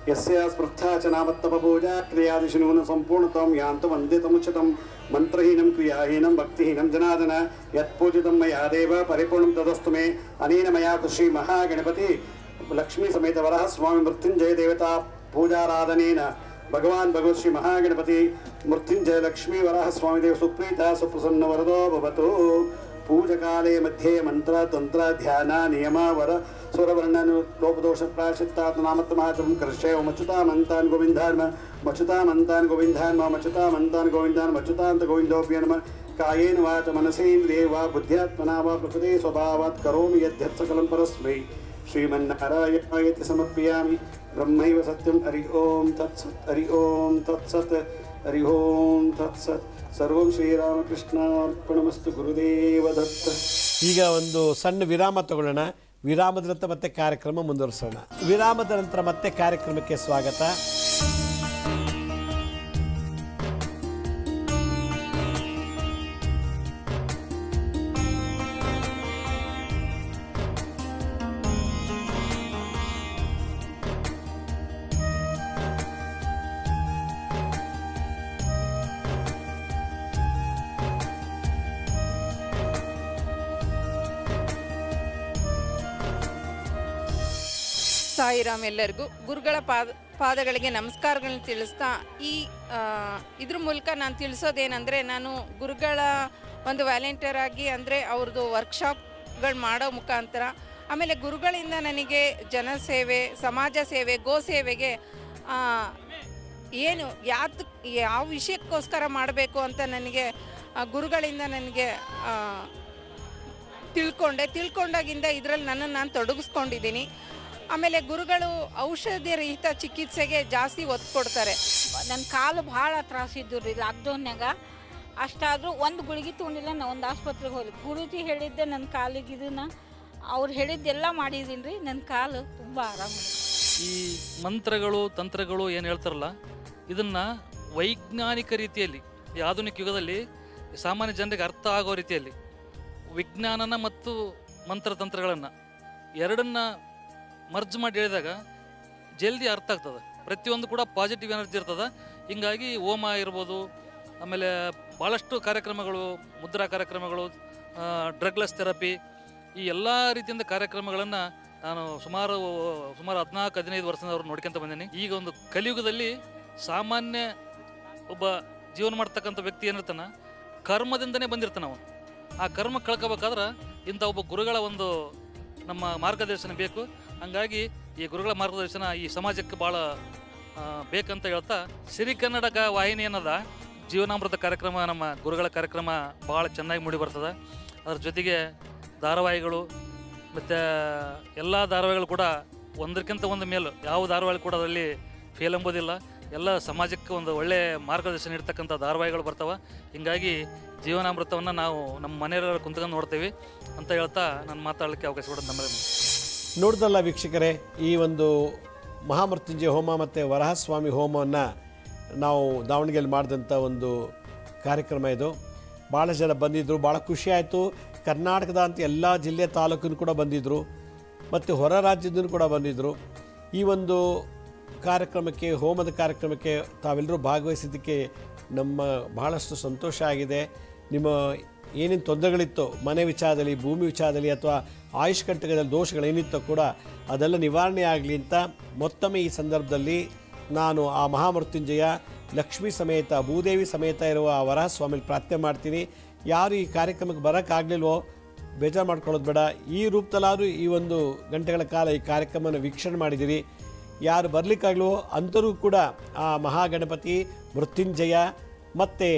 यस्या स्पृथा च नामत्तपपूजा क्रियादिषु नूनं सम्पूर्णतां यान्तं वन्दितमुच्यतं मन्त्रहीनं क्रियाहीनं भक्तिहीनं जनार्दन यत्पूजितं मया देव परिपूर्णं तदस्तु मे अनेन मया श्री महागणपति लक्ष्मी समेत वरः स्वामी मृत्युञ्जय देवता पूजाराधनेन भगवान् भगवत् श्री महागणपति मृत्युञ्जय लक्ष्मी वरः स्वामी देव सुप्रीता सुप्रसन्न वरदो भवतु पूजकाले मध्ये मंत्र तंत्र ध्यान नियम वर स्वरवर्ण लोपदोष प्रायश्चित्तात् नामत्तमाचरं कर्षे मच्युतामन्तान् गोविन्दान् मच्युतामन्तान् गोविन्दान् मच्युतामन्तान् गोविन्दान् मच्युतान्त गोविन्दोऽभ्यो नमः कायेन वाच मनसेन्द्रिये वा बुद्ध्यात्मना वा प्रकृते स्वभावात् करोमि यद्यत् सकलं परस्मै श्रीमन्नारायणायति समर्पयामि ब्रह्मैव सत्यं हरि ओम तत्सत् हरि ओम तत्सत् हरि ओम तत्सत् ಸರ್ವಂ ಶ್ರೀರಾಮಕೃಷ್ಣಾರ್ಪಣಮಸ್ತು ಗುರುದೇವ ದತ್ತ. ಈಗ ಒಂದು ಸಣ್ಣ ವಿರಾಮ ತಗೊಳ್ಳೋಣ. ವಿರಾಮದ ನಂತರ ಮತ್ತೆ ಕಾರ್ಯಕ್ರಮ ಮುಂದುವರಿಸೋಣ. ವಿರಾಮದ ನಂತರ ಮತ್ತೆ ಕಾರ್ಯಕ್ರಮಕ್ಕೆ ಸ್ವಾಗತ. ಸಾಯಿರಾಮ್ ಎಲ್ಲರಿಗೂ ಗುರುಗಳ ಪಾದಗಳಿಗೆ ನಮಸ್ಕಾರಗಳನ್ನ ತಿಳಿಸ್ತಾ ಇದ್ರ ಮೂಲಕ ನಾನು ತಿಳಿಸೋದೇನೆಂದರೆ, ನಾನು ಗುರುಗಳ ಒಂದು ವ್ಯಾಲೆಂಟಿಯರ್ ಆಗಿ ಅಂದರೆ ಅವ್ರದ್ದು ವರ್ಕ್ಶಾಪ್ಗಳು ಮಾಡೋ ಮುಖಾಂತರ, ಆಮೇಲೆ ಗುರುಗಳಿಂದ ನನಗೆ ಜನಸೇವೆ, ಸಮಾಜ ಸೇವೆ, ಗೋ ಸೇವೆಗೆ ಏನು ಯಾವ ವಿಷಯಕ್ಕೋಸ್ಕರ ಮಾಡಬೇಕು ಅಂತ ನನಗೆ ಗುರುಗಳಿಂದ ನನಗೆ ತಿಳ್ಕೊಂಡಾಗಿಂದ ಇದರಲ್ಲಿ ನನ್ನನ್ನು ನಾನು ತೊಡಗಿಸ್ಕೊಂಡಿದ್ದೀನಿ. ಆಮೇಲೆ ಗುರುಗಳು ಔಷಧಿ ರಹಿತ ಚಿಕಿತ್ಸೆಗೆ ಜಾಸ್ತಿ ಒತ್ತು ಕೊಡ್ತಾರೆ. ನನ್ನ ಕಾಲು ಭಾಳ ತ್ರಾಸಿದ್ದು ರೀ ಲಾಕ್ಡೌನ್ಯಾಗ. ಅಷ್ಟಾದರೂ ಒಂದು ಗುಳಿಗೆ ತೊಗೊಂಡಿಲ್ಲ. ನಾ ಒಂದು ಆಸ್ಪತ್ರೆಗೆ ಹೋಗಿ ಗುರುಜಿ ಹೇಳಿದ್ದೆ ನನ್ನ ಕಾಲಿಗೆ ಇದನ್ನು ಅವ್ರು ಹೇಳಿದ್ದೆಲ್ಲ ಮಾಡಿದ್ದೀನಿ ರೀ. ನನ್ನ ಕಾಲು ತುಂಬ ಆರಾಮ. ಈ ಮಂತ್ರಗಳು ತಂತ್ರಗಳು ಏನು ಹೇಳ್ತಾರಲ್ಲ, ಇದನ್ನು ವೈಜ್ಞಾನಿಕ ರೀತಿಯಲ್ಲಿ ಈ ಆಧುನಿಕ ಯುಗದಲ್ಲಿ ಸಾಮಾನ್ಯ ಜನರಿಗೆ ಅರ್ಥ ಆಗೋ ರೀತಿಯಲ್ಲಿ ವಿಜ್ಞಾನನ ಮತ್ತು ಮಂತ್ರತಂತ್ರಗಳನ್ನು ಎರಡನ್ನ ಮರ್ಜ್ ಮಾಡಿ ಹೇಳಿದಾಗ ಜಲ್ದಿ ಅರ್ಥ ಆಗ್ತದೆ. ಪ್ರತಿಯೊಂದು ಕೂಡ ಪಾಸಿಟಿವ್ ಎನರ್ಜಿ ಇರ್ತದೆ. ಹೀಗಾಗಿ ಹೋಮ ಇರ್ಬೋದು, ಆಮೇಲೆ ಭಾಳಷ್ಟು ಕಾರ್ಯಕ್ರಮಗಳು, ಮುದ್ರಾ ಕಾರ್ಯಕ್ರಮಗಳು, ಡ್ರಗ್ಲೆಸ್ ಥೆರಪಿ, ಈ ಎಲ್ಲ ರೀತಿಯಿಂದ ಕಾರ್ಯಕ್ರಮಗಳನ್ನು ನಾನು ಸುಮಾರು 14-15 ವರ್ಷದವ್ರು ನೋಡ್ಕೊಂತ ಬಂದೀನಿ. ಈಗ ಒಂದು ಕಲಿಯುಗದಲ್ಲಿ ಸಾಮಾನ್ಯ ಒಬ್ಬ ಜೀವನ ಮಾಡ್ತಕ್ಕಂಥ ವ್ಯಕ್ತಿ ಏನಿರ್ತಾನೆ, ಕರ್ಮದಿಂದನೇ ಬಂದಿರ್ತಾನೆ ಅವನು. ಆ ಕರ್ಮ ಕಳ್ಕೋಬೇಕಾದ್ರೆ ಇಂಥ ಒಬ್ಬ ಗುರುಗಳ ಒಂದು ನಮ್ಮ ಮಾರ್ಗದರ್ಶನ ಬೇಕು. ಹಂಗಾಗಿ ಈ ಗುರುಗಳ ಮಾರ್ಗದರ್ಶನ ಈ ಸಮಾಜಕ್ಕೆ ಭಾಳ ಬೇಕಂತ ಹೇಳ್ತಾ, ಸಿರಿ ಕನ್ನಡ ವಾಹಿನಿ ಅನ್ನೋದ ಜೀವನಾಮೃತ ಕಾರ್ಯಕ್ರಮ, ನಮ್ಮ ಗುರುಗಳ ಕಾರ್ಯಕ್ರಮ ಭಾಳ ಚೆನ್ನಾಗಿ ಮೂಡಿ ಬರ್ತದೆ. ಅದ್ರ ಜೊತೆಗೆ ಧಾರಾವಾಹಿಗಳು ಮತ್ತು ಎಲ್ಲ ಧಾರಾವಾಹಿಗಳು ಕೂಡ ಒಂದಕ್ಕಿಂತ ಒಂದು ಮೇಲು ಯಾವ ಧಾರಾವಾಹಿ ಕೂಡ ಅದರಲ್ಲಿ ಫೇಲ್ ಎಂಬುದಿಲ್ಲ. ಎಲ್ಲ ಸಮಾಜಕ್ಕೆ ಒಂದು ಒಳ್ಳೆಯ ಮಾರ್ಗದರ್ಶನ ಇರ್ತಕ್ಕಂಥ ಧಾರಾವಾಹಿಗಳು ಬರ್ತಾವೆ. ಹೀಗಾಗಿ ಜೀವನಾಮೃತವನ್ನು ನಾವು ನಮ್ಮ ಮನೆಯವರೆಲ್ಲ ಕುಂತ್ಕೊಂಡು ನೋಡ್ತೀವಿ ಅಂತ ಹೇಳ್ತಾ ನಾನು ಮಾತಾಡಲಿಕ್ಕೆ ಅವಕಾಶ ಕೊಡೋದು ನಮ್ಮಲ್ಲಿ. ನೋಡ್ದಲ್ಲ ವೀಕ್ಷಕರೇ, ಈ ಒಂದು ಮಹಾಮೃತ್ಯುಂಜಯ ಹೋಮ ಮತ್ತು ವರಹಸ್ವಾಮಿ ಹೋಮವನ್ನು ನಾವು ದಾವಣಗೆರೆಯಲ್ಲಿ ಮಾಡಿದಂಥ ಒಂದು ಕಾರ್ಯಕ್ರಮ ಇದು. ಭಾಳ ಜನ ಬಂದಿದ್ದರು, ಭಾಳ ಖುಷಿಯಾಯಿತು. ಕರ್ನಾಟಕದ ಅಂತ ಎಲ್ಲ ಜಿಲ್ಲೆ ತಾಲೂಕಿನ ಕೂಡ ಬಂದಿದ್ದರು ಮತ್ತು ಹೊರ ರಾಜ್ಯದಿಂದ ಕೂಡ ಬಂದಿದ್ದರು. ಈ ಒಂದು ಕಾರ್ಯಕ್ರಮಕ್ಕೆ, ಹೋಮದ ಕಾರ್ಯಕ್ರಮಕ್ಕೆ ತಾವೆಲ್ಲರೂ ಭಾಗವಹಿಸಿದ್ದಕ್ಕೆ ನಮ್ಮ ಬಹಳಷ್ಟು ಸಂತೋಷ ಆಗಿದೆ. ನಿಮ್ಮ ಏನೇನು ತೊಂದರೆಗಳಿತ್ತೋ ಮನೆ ವಿಚಾರದಲ್ಲಿ, ಭೂಮಿ ವಿಚಾರದಲ್ಲಿ ಅಥವಾ ಆಯುಷ್ ಕಂಟಕದಲ್ಲಿ ದೋಷಗಳೇನಿತ್ತೋ ಕೂಡ ಅದೆಲ್ಲ ನಿವಾರಣೆ ಆಗಲಿ ಅಂತ ಮತ್ತೊಮ್ಮೆ ಈ ಸಂದರ್ಭದಲ್ಲಿ ನಾನು ಆ ಮಹಾಮೃತ್ಯುಂಜಯ ಲಕ್ಷ್ಮೀ ಸಮೇತ, ಭೂದೇವಿ ಸಮೇತ ಇರುವ ಆ ವರಹಸ್ವಾಮಿಲಿ ಪ್ರಾರ್ಥನೆ ಮಾಡ್ತೀನಿ. ಯಾರು ಈ ಕಾರ್ಯಕ್ರಮಕ್ಕೆ ಬರೋಕ್ಕಾಗಲಿಲ್ವೋ ಬೇಜಾರು ಮಾಡ್ಕೊಳ್ಳೋದು ಬೇಡ. ಈ ರೂಪದಲ್ಲಾದರೂ ಈ ಒಂದು ಗಂಟೆಗಳ ಕಾಲ ಈ ಕಾರ್ಯಕ್ರಮನ ವೀಕ್ಷಣೆ ಮಾಡಿದ್ದೀರಿ. ಯಾರು ಬರಲಿಕ್ಕಾಗಲ್ವೋ ಅಂಥವ್ರಿಗೂ ಕೂಡ ಆ ಮಹಾಗಣಪತಿ, ಮೃತ್ಯುಂಜಯ ಮತ್ತು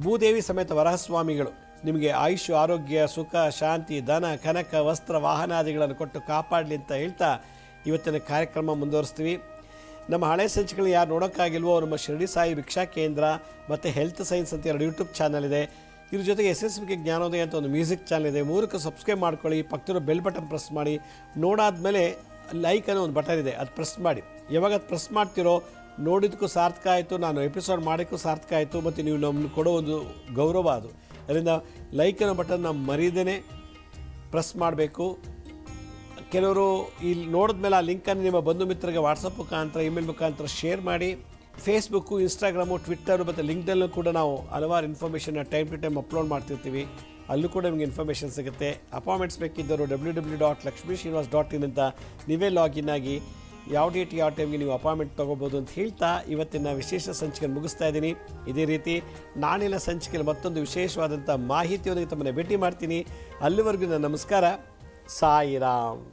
ಭೂದೇವಿ ಸಮೇತ ವರಹಸ್ವಾಮಿಗಳು ನಿಮಗೆ ಆಯುಷ್, ಆರೋಗ್ಯ, ಸುಖ, ಶಾಂತಿ, ಧನ, ಕನಕ, ವಸ್ತ್ರ, ವಾಹನಾದಿಗಳನ್ನು ಕೊಟ್ಟು ಕಾಪಾಡಲಿ ಅಂತ ಹೇಳ್ತಾ ಇವತ್ತಿನ ಕಾರ್ಯಕ್ರಮ ಮುಂದುವರಿಸ್ತೀವಿ. ನಮ್ಮ ಹಳೆ ಸಂಚಿಕೆಗಳು ಯಾರು ನೋಡೋಕ್ಕಾಗಿಲ್ವೋ ನಮ್ಮ ಶಿರಡಿ ಸಾಯಿ ಭಿಕ್ಷಾ ಕೇಂದ್ರ ಮತ್ತು ಹೆಲ್ತ್ ಸೈನ್ಸ್ ಅಂತ 2 ಯೂಟ್ಯೂಬ್ ಚಾನಲ್ ಇದೆ. ಇದ್ರ ಜೊತೆಗೆ SSBK ಜ್ಞಾನೋದಯ ಅಂತ ಒಂದು ಮ್ಯೂಸಿಕ್ ಚಾನಲ್ ಇದೆ. 3ಕ್ಕೆ ಸಬ್ಸ್ಕ್ರೈಬ್ ಮಾಡ್ಕೊಳ್ಳಿ. ಪಕ್ಕದಲ್ಲಿರೋ ಬೆಲ್ ಬಟನ್ ಪ್ರೆಸ್ ಮಾಡಿ. ನೋಡಾದ್ಮೇಲೆ ಲೈಕ್ ಅನ್ನೋ ಒಂದು ಬಟನ್ ಇದೆ, ಅದು ಪ್ರೆಸ್ ಮಾಡಿ. ಯಾವಾಗ ಅದು ಪ್ರೆಸ್ ಮಾಡ್ತಿರೋ ನೋಡಿದ್ದಕ್ಕೂ ಸಾರ್ಥಕ ಆಯಿತು, ನಾನು ಎಪಿಸೋಡ್ ಮಾಡೋಕ್ಕೂ ಸಾರ್ಥಕ ಆಯಿತು, ಮತ್ತು ನೀವು ನಮ್ಮನ್ನು ಕೊಡೋ ಒಂದು ಗೌರವ ಅದು. ಅದರಿಂದ ಲೈಕ್ ಅನ್ನೋ ಬಟನ್ ನಾವು ಮರೀದೇ ಪ್ರೆಸ್ ಮಾಡಬೇಕು. ಕೆಲವರು ಇಲ್ಲಿ ನೋಡಿದ್ಮೇಲೆ ಆ ಲಿಂಕನ್ನು ನಿಮ್ಮ ಬಂಧು ಮಿತ್ರರಿಗೆ ವಾಟ್ಸಪ್ ಮುಖಾಂತರ, ಇಮೇಲ್ ಮುಖಾಂತರ ಶೇರ್ ಮಾಡಿ. ಫೇಸ್ಬುಕ್ಕು, ಇನ್ಸ್ಟಾಗ್ರಾಮು, ಟ್ವಿಟ್ಟರು ಮತ್ತು ಲಿಂಕ್ಡಲ್ಲೂ ಕೂಡ ನಾವು ಹಲವಾರು ಇನ್ಫಾರ್ಮೇಷನ್ನ ಟೈಮ್ ಟು ಟೈಮ್ ಅಪ್ಲೋಡ್ ಮಾಡ್ತಿರ್ತೀವಿ. ಅಲ್ಲೂ ಕೂಡ ನಿಮಗೆ ಇನ್ಫಾರ್ಮೇಷನ್ ಸಿಗುತ್ತೆ. ಅಪಾಯಿಂಟ್ಮೆಂಟ್ಸ್ ಬೇಕಿದ್ದರು www.lakshmisrinivas.in ಅಂತ ನೀವೇ ಲಾಗಿನ್ ಆಗಿ ಯಾವ ಡೇಟ್ ಯಾವ ಟೈಮ್ಗೆ ನೀವು ಅಪಾಯಿಂಟ್ಮೆಂಟ್ ತೊಗೋಬೋದು ಅಂತ ಹೇಳ್ತಾ ಇವತ್ತಿನ ವಿಶೇಷ ಸಂಚಿಕೆ ಮುಗಿಸ್ತಾ ಇದ್ದೀನಿ. ಇದೇ ರೀತಿ ನಾಳಿನ ಸಂಚಿಕೆಯಲ್ಲಿ ಮತ್ತೊಂದು ವಿಶೇಷವಾದಂಥ ಮಾಹಿತಿಯೊಂದಿಗೆ ತಮ್ಮನ್ನು ಭೇಟಿ ಮಾಡ್ತೀನಿ. ಅಲ್ಲಿವರೆಗೂ ನನ್ನ ನಮಸ್ಕಾರ. ಸಾಯಿರಾಮ್.